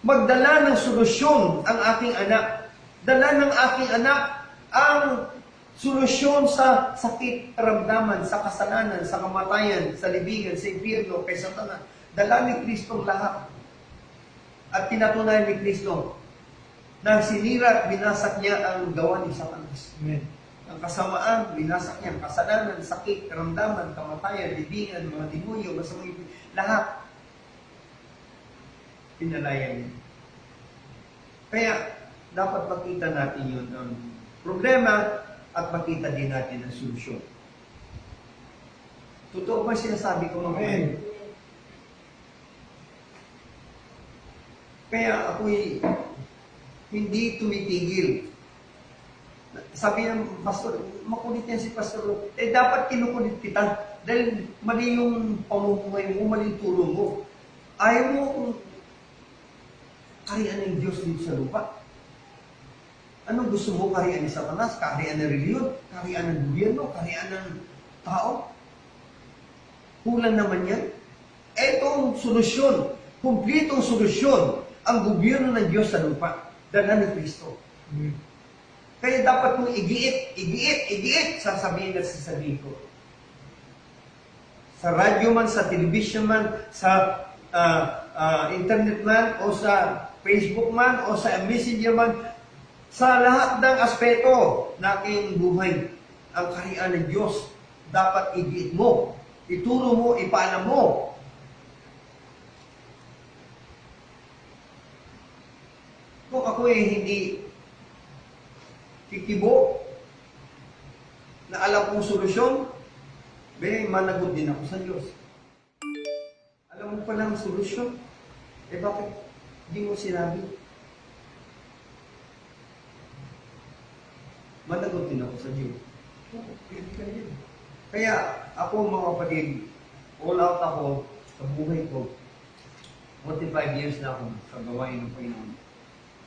A: magdala ng solusyon ang aking anak. Dala ng aking anak ang solusyon sa sakit, karamdaman, sa kasalanan, sa kamatayan, sa libingan, sa impyerno, kay Satanas. Dala ni Kristo lahat. At tinatunayan ni Kristo na sinira at binasak niya ang gawa ni Satanas.
B: Amen.
A: Ang kasamaan, binasak niya. Ang kasalanan, sakit, karamdaman, kamatayan, libingan, mga demonyo, masamang lahat. Pinalayan niya. Kaya, dapat makita natin yun ang problema at makita din natin ang solusyon. Totoo ba sinasabi ko, mga
B: Amen.
A: Kaya ako'y hindi tumitigil. Sabi ng pastor, makulit yan si pastor. Dapat kinukulit kita dahil mali yung pamumuhay mo, mali yung turo mo. Ayaw mo kaharian ng Diyos dito sa lupa. Anong gusto mo? Kaharian ni Satanas, kaharian ng reliyon, kaharian ng gobyerno, kaharian ng tao? Kulang naman yan. Etong solusyon, kumplitong solusyon, ang gobyerno ng Diyos sa lupa, dala ni Kristo. Kaya dapat mong igiit, sasabihin ko. Sa radyo man, sa television man, sa internet man, o sa Facebook man, o sa messenger man, sa lahat ng aspeto ng aking buhay, ang kaharian ng Diyos, dapat igiit mo, ituro mo, ipaalam mo. Kung ako hindi kikibo na alam kong solusyon, managot din ako sa Diyos. Alam mo pala ang solusyon, bakit di mo sinabi? Managot din ako sa Diyos. Kaya ako, mga kapatid, all out ako sa buhay ko. 45 years na ako sa gawain ng Panginoon.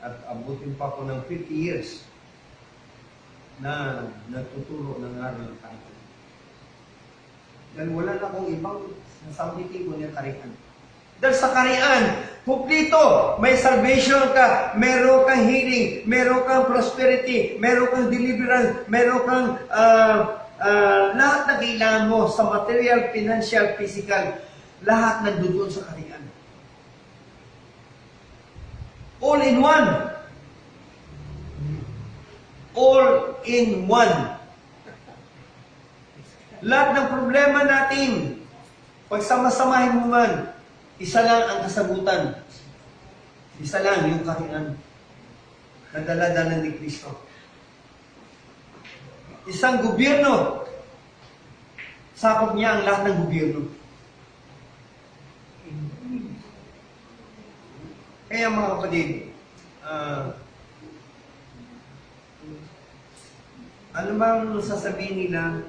A: At abutin pa ako ng 50 years na nagtuturo ng aral ng Panginoon. Dahil wala na akong ibang nasambitin ko ng karian. Dahil sa karian, kumplito, may salvation ka, meron kang healing, meron kang prosperity, meron kang deliverance, meron kang lahat na kailangan mo sa material, financial, physical, lahat nandun sa karian. All in one. All in one. Lahat ng problema natin, Pagsamasamahin mo man, isa lang ang kasagutan. Isa lang yung kaharian na dala-dala ni Kristo. Isang gobyerno, sakop niya ang lahat ng gobyerno. Kaya mga kapatid, ano bang sasabihin nila,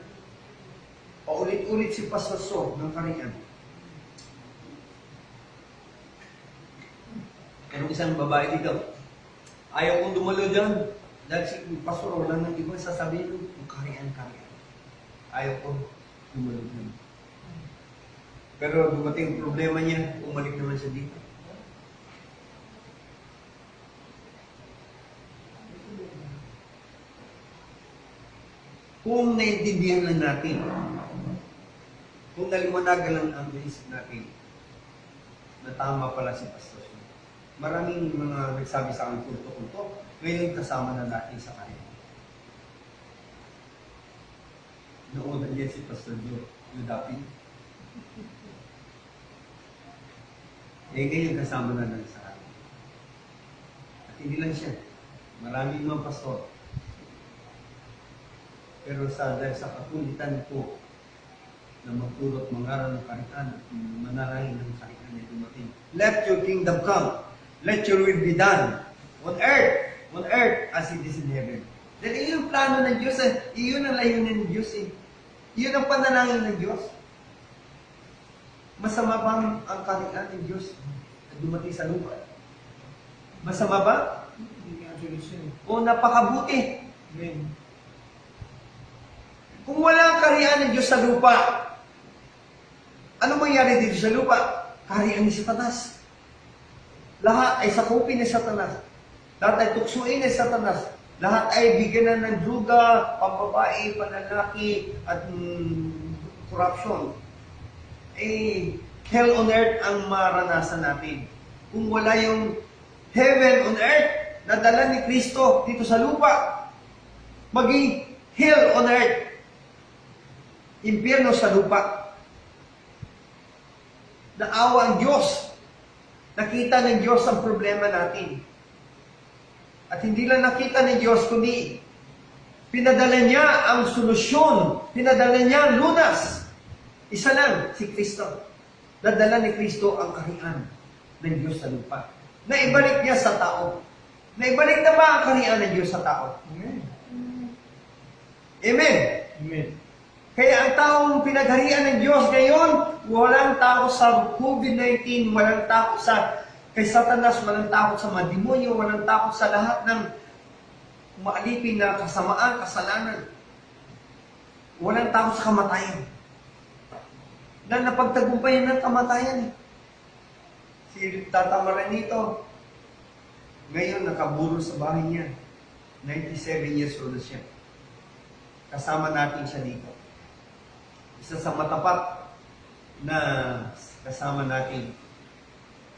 A: paulit-ulit si Pastor So ng kaharian. Pero isang babae dito, ayaw kong dumalo dyan. Dahil si Pastor, wala nang ibang sasabihin ng kaharian. Ayaw kong dumalo dyan. Pero dumating ang problema niya, umalik naman siya dito. Kung naintindihan lang natin, kung naliwanagan lang ang isip natin, na tama pala si Pastor. Maraming mga nagsabi sa akin, kulto-kulto, ngayon kasama na natin sa kanila. Noon na si Pastor Joe, yung dati. Ngayon kasama na lang sa kanila. At hindi lang siya, maraming mga pastor. Pero dahil sa kakulitan ko na magpulot mangaral ng kaharian, manalangin ng kaharian na dumating. Let your kingdom come. Let your will be done. On earth as it is in heaven. Dahil iyon yung plano ng Diyos. Iyon ang layunin ng Diyos. Iyon ang panalangin ng Diyos. Masama ba ang kaharian ng Diyos na dumating sa lupa? Masama ba?
B: Hindi actually siya.
A: O napakabuti?
B: Amen.
A: Kung wala ang kaharian ng Diyos sa lupa, ano mangyari dito sa lupa? Kaharian ni Satanas. Lahat ay sakupin ni Satanas. Lahat ay tuksuin ni Satanas. Lahat ay bigyan na ng druga, pambabae, panlalaki, at corruption. Hell on earth ang maranasan natin. Kung wala yung heaven on earth na dala ni Kristo dito sa lupa, maging hell on earth. Impyerno sa lupa. Naawa ang Diyos. Nakita ng Diyos ang problema natin. At hindi lang nakita ng Diyos, kundi pinadala niya ang solusyon. Pinadala niya ang lunas. Isa lang, si Kristo. Nadala ni Kristo ang kaharian ng Diyos sa lupa. Naibalik niya sa tao. Naibalik na ba ang kaharian ng Diyos sa tao?
B: Amen.
A: Amen.
B: Amen.
A: Kaya ang taong pinagharian ng Diyos ngayon, walang takot sa COVID-19, walang takot sa kay Satanas, walang takot sa mga demonyo, walang takot sa lahat ng maalipin na kasamaan, kasalanan. Walang takot sa kamatayan. Na napagtagumpayan ng kamatayan. Si Tata Maranito, ngayon nakaburo sa bahay niya. 97 years old na siya. Kasama natin siya dito. Isa sa matapat na kasama natin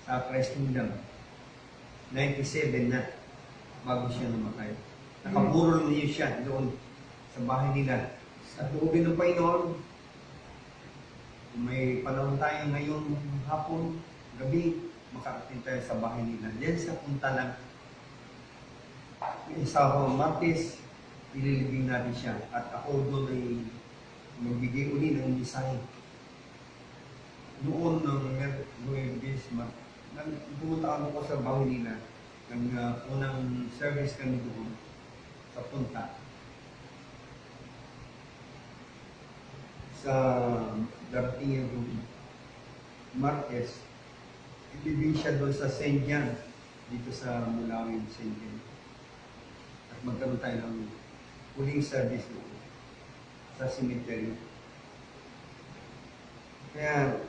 A: sa Christ Kingdom. 97 na bago siya namatay. Nakaburo lang niya siya doon sa bahay nila. Sa loobin ng Panginoon, kung may panahon tayo ngayong hapon, gabi, makarating tayo sa bahay nila. Diyan sa punta lang. Sa Martes, ililibing natin siya. At ako doon ay magbigay uli ng mensahe. Noon ng Mercedes, pumunta ako ko sa bahay nila. Ng unang service kami doon sa punta. Sa darating yung Martes, ibibig siya doon sa St. John, dito sa Mulawin, St. John. At magkaroon tayo ng huling service doon sa cemetery. Kaya,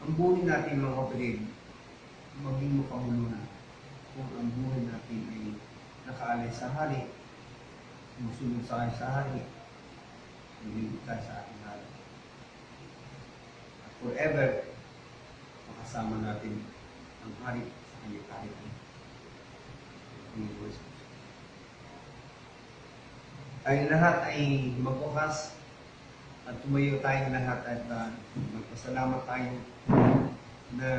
A: ang buhay natin mga kapatid, maging makabuluhan kung ang buhay natin ay nakaalay sa hari, musunod sa hari, hindi tayo sa ating hari. At forever, makasama natin ang hari sa kanyang kaharian. Ay lahat ay magbukas At tumayo tayong lahat at magpasalamat tayo na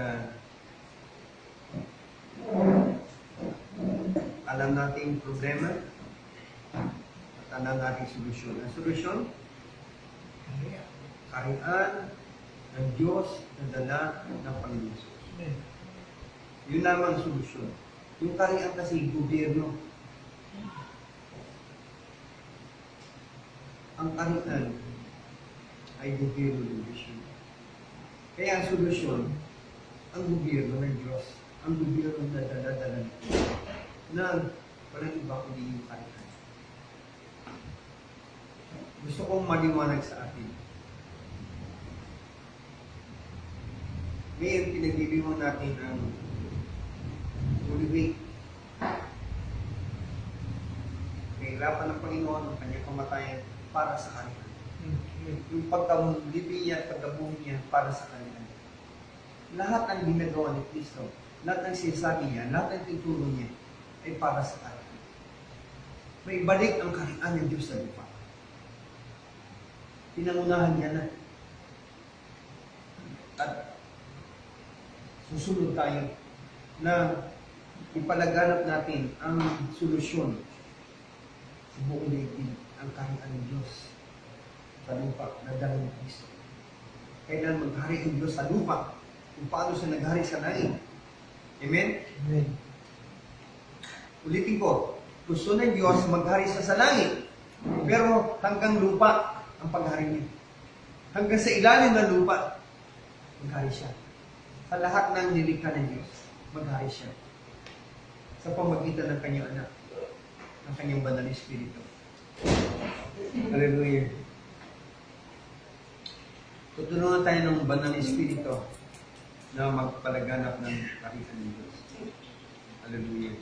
A: alam natin yung problema at alam natin solusyon. Ang solusyon, kaharian ng Diyos na dala ng Panginoon Jesus. Yun lamang ang solusyon. Yung kaharian kasi gobyerno. Ang kaharian ay gobyerno ng Diyos. Kaya ang solusyon, ang gobyerno ng Diyos, ang gobyerno na dala-dala na walang iba kundi yung kaharian. Gusto kong maliwanag sa atin. Ngayon, pinagdidiwang natin ang Holy Week. Kahirapan ng Panginoon ang kanyang kamatayan para sa kanya. Yung pagkamulipi niya at pagkabuhay niya para sa kanya. Lahat ng ginagawa ni Kristo, lahat ng sinasabi niya, lahat ng tinuturo niya ay para sa kanya. May balik ang kaharian ng Diyos sa lupa. Pinangunahan niya na. At susunod tayo na ipalaganap natin ang solusyon sa buong daigdig, ang kaharian ng Diyos sa lupa na dala ng Kristo. Kailan maghari ang Diyos sa lupa kung paano siya naghari sa langit. Amen?
B: Amen.
A: Ulitin ko, gusto ng Diyos maghari sa langit, pero hanggang lupa ang paghari niya. Hanggang sa ilalim ng lupa, maghari siya. Sa lahat ng nilikha ng Diyos, maghari siya. Sa pamagitan ng kanyang anak, ng kanyang banal na Espiritu. Hallelujah. Tutulungan tayo ng banal na Espiritu na magpalaganap ng kaharian ng Diyos. Hallelujah.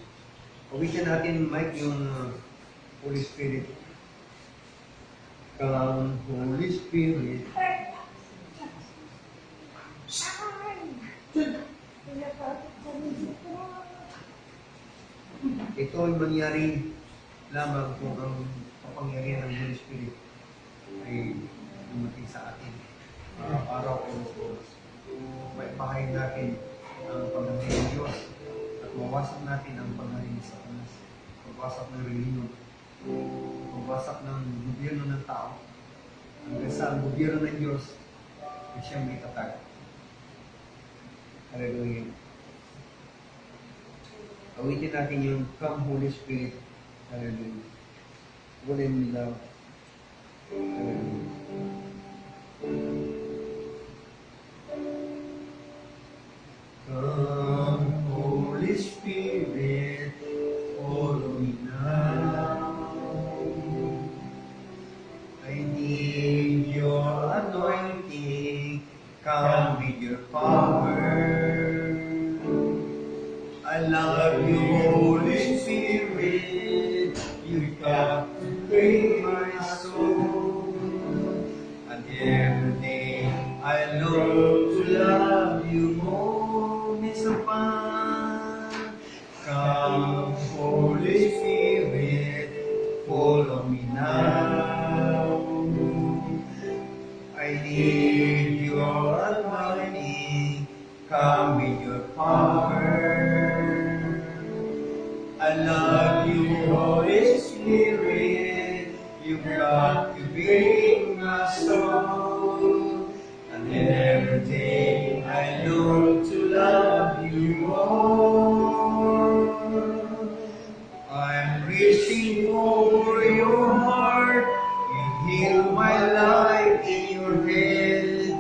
A: Pawisan natin, Mike, yung Holy Spirit. Come, Holy Spirit. Ito ay mangyari lamang kung ang kapangyarihan ng Holy Spirit ay dumating sa atin. Araw-araw o maipahayin natin ang paghahain ng Diyos at mawasak natin ang paghahain sa Satanas. Pagwasak ng reliyon, pagwasak ng gobyerno ng tao, hanggang sa ang gobyerno ng Diyos ay siyang may tatag. Hallelujah. Awitin natin yung Come Holy Spirit. Hallelujah. Walin nila. Hallelujah. Come Holy Spirit, follow me now. I need your anointing. Come with your power. I love you, Holy Spirit. You got to bring my soul. And every day I long to love you more. Come, Holy Spirit, follow me now. I need your anointing. Come with your power. I love you, Holy Spirit. You've got to bring my soul. And every day I long to love you more. I'm reaching for your heart. You heal my life in your hand,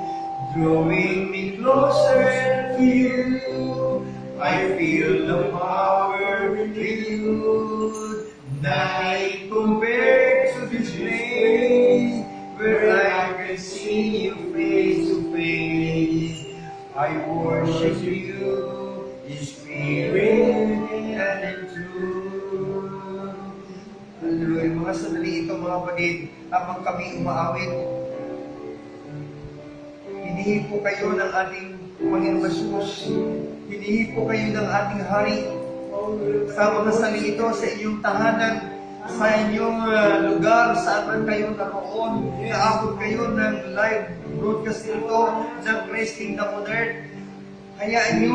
A: drawing me closer to you. I feel the power in you. Nothing compared to this place where I can see you face to face. I worship you in spirit and in truth. Hallelujah. Mga sandali ito, mga kapatid, habang kami umaawit, hinihipo kayo ng ating Panginoon Jesus. Hinihipo kayo ng ating Hari. Sa mga sali ito sa inyong tahanan, sa inyong lugar, saan man kayo naroon, naabot kayo ng live broadcast nito ng Christ Kingdom on Earth. Hayaan nyo,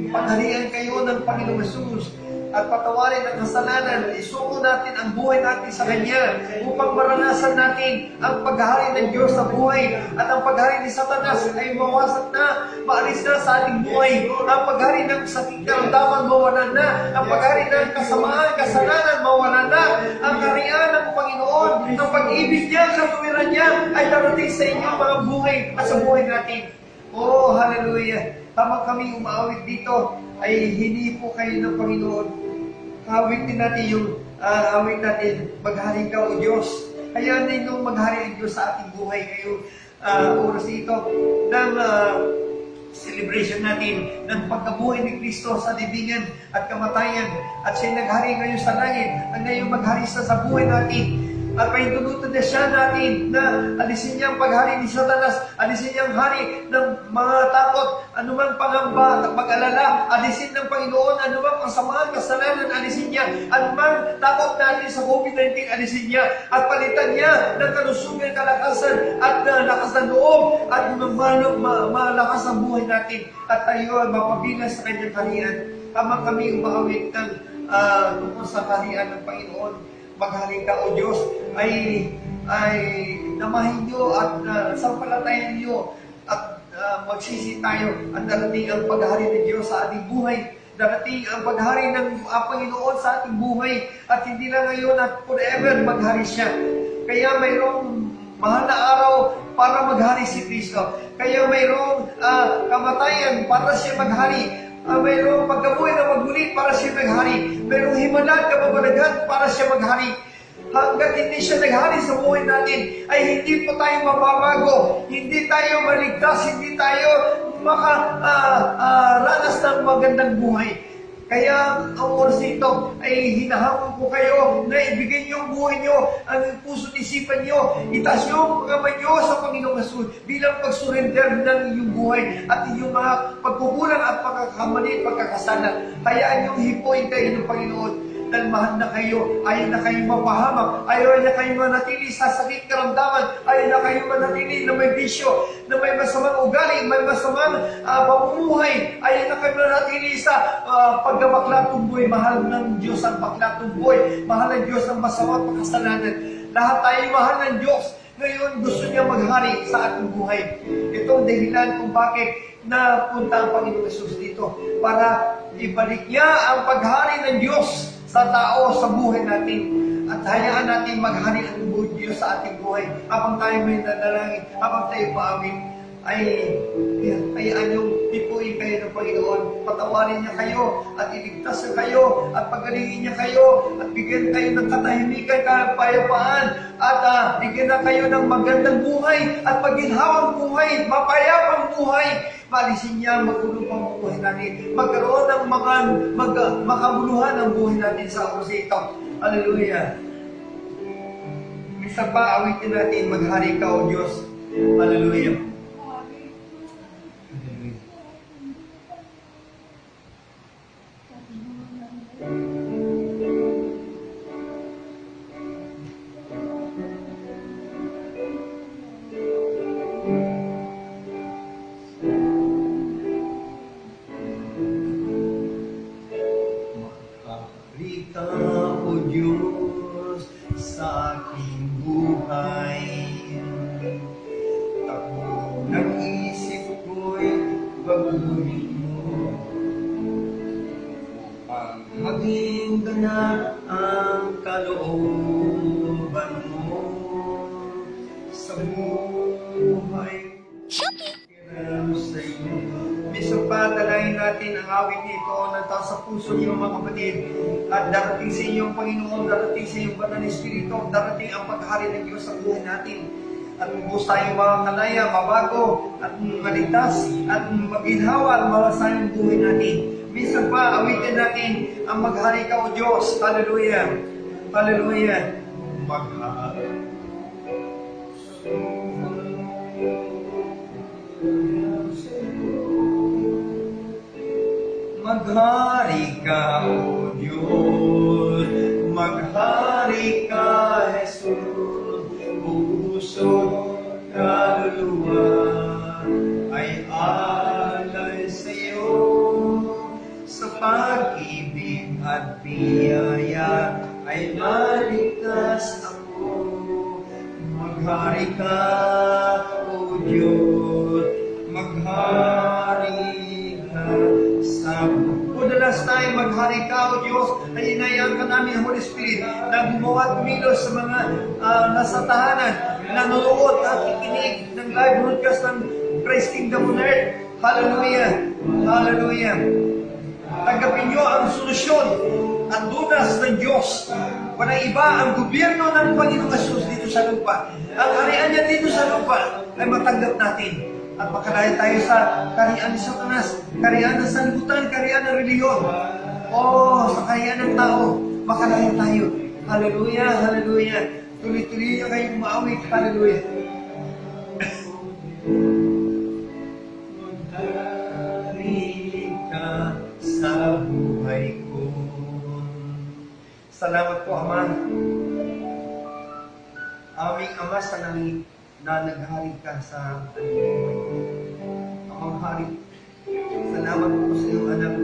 A: pagharian kayo ng Panginoong Jesus at patawarin ang kasalanan. Isuko natin ang buhay natin sa Kanya upang maranasan natin ang paghari ng Diyos sa buhay at ang paghari ni Satanas ay mawasak na, maalis na sa ating buhay. Ang paghari ng sakit karamdaman mawala na, ang paghari ng kasamaan, kasalanan mawala na, ang kariyan ng Panginoon, ang pag-ibig niya, katuwiran niya ay darating sa inyong mga buhay at sa buhay natin. Oh, hallelujah! Habang kami umaawit dito, ay hindi po kayo ng Panginoon. Awitin natin yung awit natin, maghari ka o Diyos. Hayaan na yung maghari ang Diyos sa ating buhay ngayong oras ito ng celebration natin ng pagkabuhay ni Kristo sa libingan at kamatayan. At siya naghari ngayon sa langit, ang ngayon maghari sa buhay natin. At pahintunutan na siya natin na alisin niya ang paghari ni Satanas, alisin niya ang hari ng mga takot, anumang pangamba at pag-alala, alisin ng Panginoon, anumang kasamaan, kasalanan, alisin niya, anumang takot natin sa COVID-19, alisin niya, at palitan niya ng kalusugan, kalakasan, at lakas ng loob, at malakas ang buhay natin, at tayo ay mapabilang sa kanyang harian. Habang kami umaawit ng tungkol sa harian ng Panginoon, maghari ka o Diyos, ay namahin niyo at sampalatayan niyo at magsisi tayo at darating ang paghari ng Diyos sa ating buhay. Darating ang paghari ng Panginoon sa ating buhay at hindi lang ngayon at forever maghari siya. Kaya mayroong mahal na araw para maghari si Kristo. Kaya mayroong kamatayan para siya maghari. Mayroong pagkabuhay na magmuli para siya maghari. Mayroong himala at kababalaghan para siya maghari. Hanggat hindi siya naghari sa buhay natin, ay hindi po tayo mababago, hindi tayo maligtas, hindi tayo makaranas ng magandang buhay. Kaya ang oras nito ay hinahamon ko kayo na ibigay niyo ang buhay niyo, ang puso't isipan niyo, itaas niyo ang kamay niyo sa Panginoong Jesus bilang pag-surrender ng inyong buhay at inyong mga pagkukulang at pagkakamali at pagkakasala. Hayaan niyong hipuin kayo ng Panginoon. Dahil mahal na kayo, ayaw na kayo mapahamak, ayaw na kayo manatili sa sakit karamdaman, ayaw na kayo manatili na may bisyo, na may masamang ugali, may masamang pamumuhay, ayaw na kayo manatili sa pagkabaklatong buhay. Mahal ng Diyos ang baklatong buhay, mahal ng Diyos ang masamang pagkasalanan. Lahat tayo mahal ng Diyos. Ngayon gusto niya maghari sa ating buhay. Itong dahilan kung bakit napunta ang Panginoong Jesus dito, para ibalik niya ang paghari ng Diyos sa tao, sa buhay natin. At hayaan natin maghari ang Diyos sa ating buhay. Habang tayo may nanalangin, habang tayo paawin, ay hayaan yung tipuin kayo ng Panginoon. Patawarin niya kayo at iligtas niya kayo at pagalingin niya kayo at bigyan kayo ng katahimikan, kapayapaan at bigyan na kayo ng magandang buhay at paginhawang buhay, mapayapang buhay. Malisin niya magulong ang buhay natin. Magkaroon ng makabuluhan ang buhay natin sa oras ito. Hallelujah. Misa pa, awitin natin, maghari ka o Diyos. Hallelujah. Maging ganap ang kalooban mo sa buhay. Kiram sa iyo. Misa pa, dalahin natin ang awit nito na taas sa puso niyo mga kapatid. At darating sa inyong Panginoon, darating sa inyong Banal na Espiritu, darating ang paghari ng Diyos sa buhay natin. At ubos tayong mga kalaya, mabago, at maligtas, at maginhawa, at malasayang buhay natin. Minsan pa, awitin natin ang maghari ka o Diyos. Hallelujah. Hallelujah. Maghari. Maghari ka o Diyos. Maghari. hari ka, Jesus, puso kaluluwa ay alay sa'yo. Sa pag-ibig at biyaya ay maligtas ako. Maghari ka, O Diyos, maghari ka sa for the last time, maghari ka, O Diyos, na inayaan ka namin, Holy Spirit, na gumawa at kumilos sa mga nasa tahanan, nanonood at kikinig ng live broadcast ng Christ Kingdom on Earth. Hallelujah! Hallelujah! Tanggapin niyo ang solusyon at dunas ng Diyos. Walang iba ang gobyerno ng Panginoong Jesus dito sa lupa. Ang harian niya dito sa lupa ay matanggap natin. At makalaya tayo sa kaharian ni Satanas, kaharian ng sanlibutan, kaharian ng reliyon. O sa kaharian ng tao, makalaya tayo. Hallelujah, hallelujah. Tuloy-tuloy niyo kayong maawit. Hallelujah. Ka sa buhay ko. Salamat po, Ama. Aming Ama sa langit, na naghari ka sa buhay ko. Amang Hari, salamat po sa iyong anak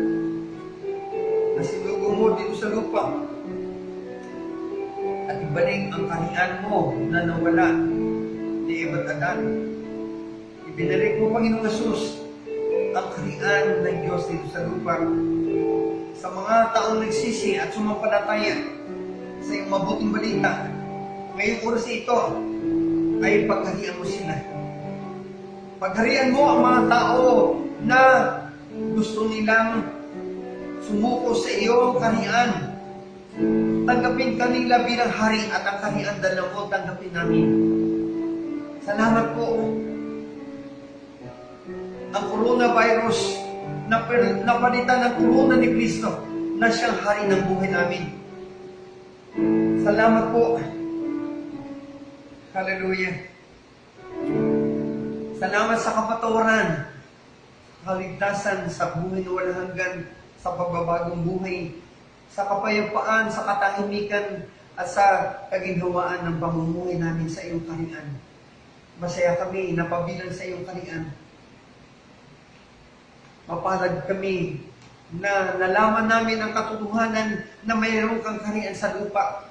A: na sinugo mo dito sa lupa at ibalik ang kaharian mo na nawala ni Eva at Adan. Ibinalik mo, Panginoong Jesus, ang kaharian ng Diyos dito sa lupa sa mga taong nagsisi at sumampalataya sa iyong mabuting balita. Ngayong oras ito ay pagharian mo sila. Pagharian mo ang mga tao na gusto nilang sumuko sa iyong kaharian. Tanggapin kanila bilang hari at ang kaharian dala mo, tanggapin namin. Salamat po. Ang coronavirus na napalitan ng corona ni Kristo na siyang hari ng buhay namin. Salamat po. Hallelujah. Salamat sa kapatawaran, kaligtasan sa buhay na walang hanggan, sa pagbabagong buhay, sa kapayapaan, sa katahimikan, at sa kaginhawaan ng pamumuhay namin sa iyong kaharian. Masaya kami na pabilang sa iyong kaharian. Mapalad kami na nalaman namin ang katotohanan na mayroon kang kaharian sa lupa.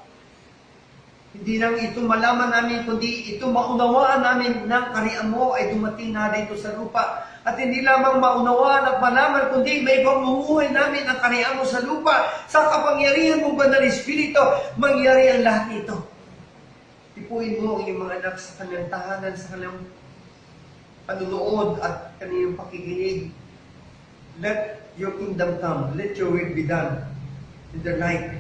A: Hindi lang ito malaman namin, kundi ito maunawaan namin ng kaharian mo ay dumating na dito sa lupa. At hindi lamang maunawaan at malaman, kundi may pamumuhay namin ang kaharian mo sa lupa. Sa kapangyarihan mo, Banal Espiritu, mangyari ang lahat ito. Tipuin mo ang iyong mga anak sa kanilang tahanan, sa kanilang panunood at kanilang pakikinig. Let your kingdom come. Let your will be done in their life.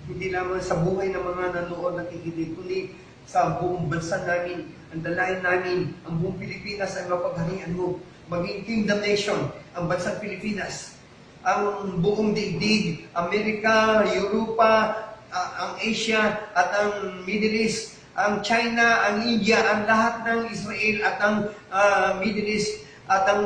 A: Hindi lamang sa buhay ng mga nanood nakikinig, kundi sa buong bansa namin, ang dalayan namin, ang buong Pilipinas ay mapagharian mo. Maging kingdom nation, ang bansang Pilipinas. Ang buong daigdig, Amerika, Europa, ang Asia, at ang Middle East, ang China, ang India, ang lahat ng Israel at ang Middle East, at ang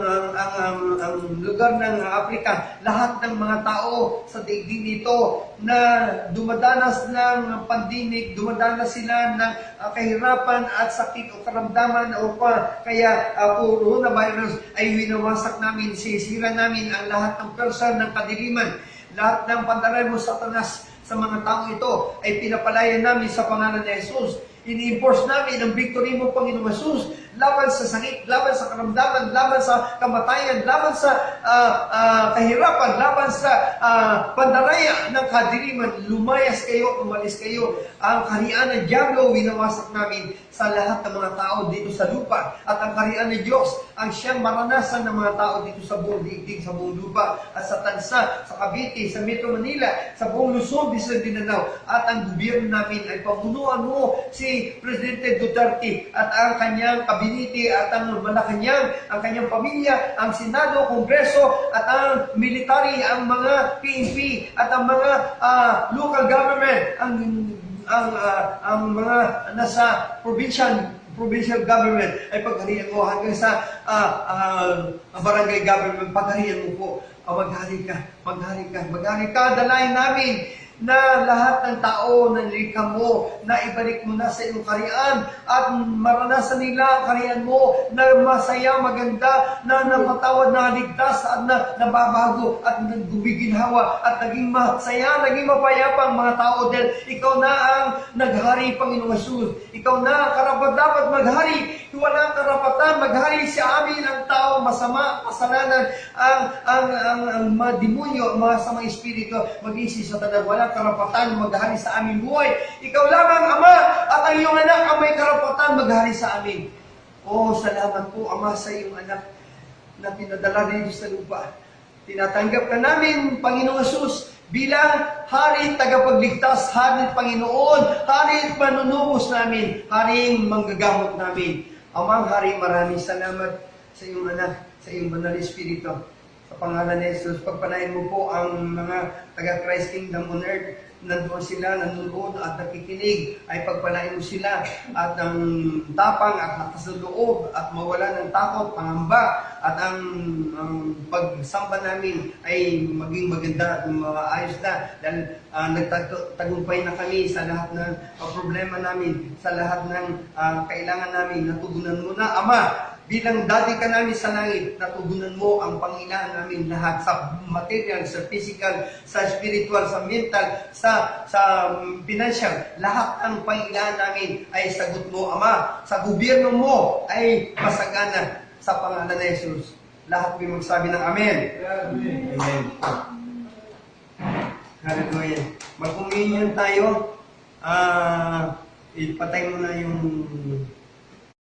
A: lugar ng Africa, lahat ng mga tao sa daigdig nito na dumadanas ng pandemic, dumadanas sila ng kahirapan at sakit o karamdaman o kaya coronavirus ay winawasak namin, sisira namin ang lahat ng person ng kadiliman, lahat ng pandaray mo Satanas sa mga tao ito ay pinapalayan namin sa pangalan ni Jesus. Ini-enforce namin ang victory mo, Panginoong Jesus, laban sa sakit, laban sa karamdaman, laban sa kamatayan, laban sa kahirapan, laban sa pandaraya ng kadiliman. Lumayas kayo, umalis kayo. Ang kaharian ng Diablo, winawasak namin sa lahat ng mga tao dito sa lupa. At ang kaharian ng Diyos, ang siyang maranasan ng mga tao dito sa buong daigdig, sa buong lupa, at sa Tansa, sa Cavite, sa Metro Manila, sa buong Luzon, Visayas, Mindanao. At ang gobyerno namin ay pamunuan mo si Presidente Duterte at ang kanyang kabinete at ang Malacanang, ang kanyang pamilya, ang Senado, Kongreso, at ang military, ang mga PNP, at ang mga local government, ang mga nasa provincial government ay pagharian mo hanggang sa barangay government, pagharian mo po. Maghari ka, maghari ka, maghari ka. Dalayan namin na lahat ng tao na nilikha mo, na ibalik mo na sa iyong kaharian at maranasan nila ang kaharian mo na masaya, maganda, na napatawad, na ligtas at na nababago at naggubiginhawa at naging masaya, naging mapayapa ang mga tao dahil ikaw na ang naghari, Panginoong Jesus. Ikaw na ang karapat-dapat maghari. Walang karapatan maghari sa amin ang tao masama, kasalanan, ang mga demonyo, ang mga samang espiritu, maging si Satanas, walang karapatan maghari sa aming buhay. Ikaw lamang, Ama, at ang iyong anak ang may karapatan maghari sa amin. Oh, salamat po, Ama, sa iyong anak na pinadala dito sa lupa. Tinatanggap ka namin, Panginoong Jesus, bilang hari tagapagligtas, hari Panginoon, hari manunubos namin, haring manggagamot namin. Amang Hari, maraming salamat sa iyong anak, sa iyong banal na Espiritu. Sa pangalan ni Jesus, pagpalain mo po ang mga taga-Christ Kingdom on Earth. Nandoon sila, nanonood at nakikinig, ay pagpalain mo sila at ang tapang at lakas ng loob at mawala ng takot, pangamba at ang pagsamba namin ay maging maganda at maayos na dahil nagtagumpay na kami sa lahat ng problema namin, sa lahat ng kailangan namin. Natugunan mo na, Ama. Bilang dati ka namin sa langit, natugunan mo ang pangailangan namin lahat sa material, sa physical, sa spiritual, sa mental, sa financial. Lahat ng pangailangan namin ay sagot mo, Ama. Sa gobyerno mo ay masagana sa pangalan ni Jesus. Lahat may magsabi ng Amen.
B: Amen.
A: Amen. Hallelujah. Mag-communion tayo. Ipatay mo na yung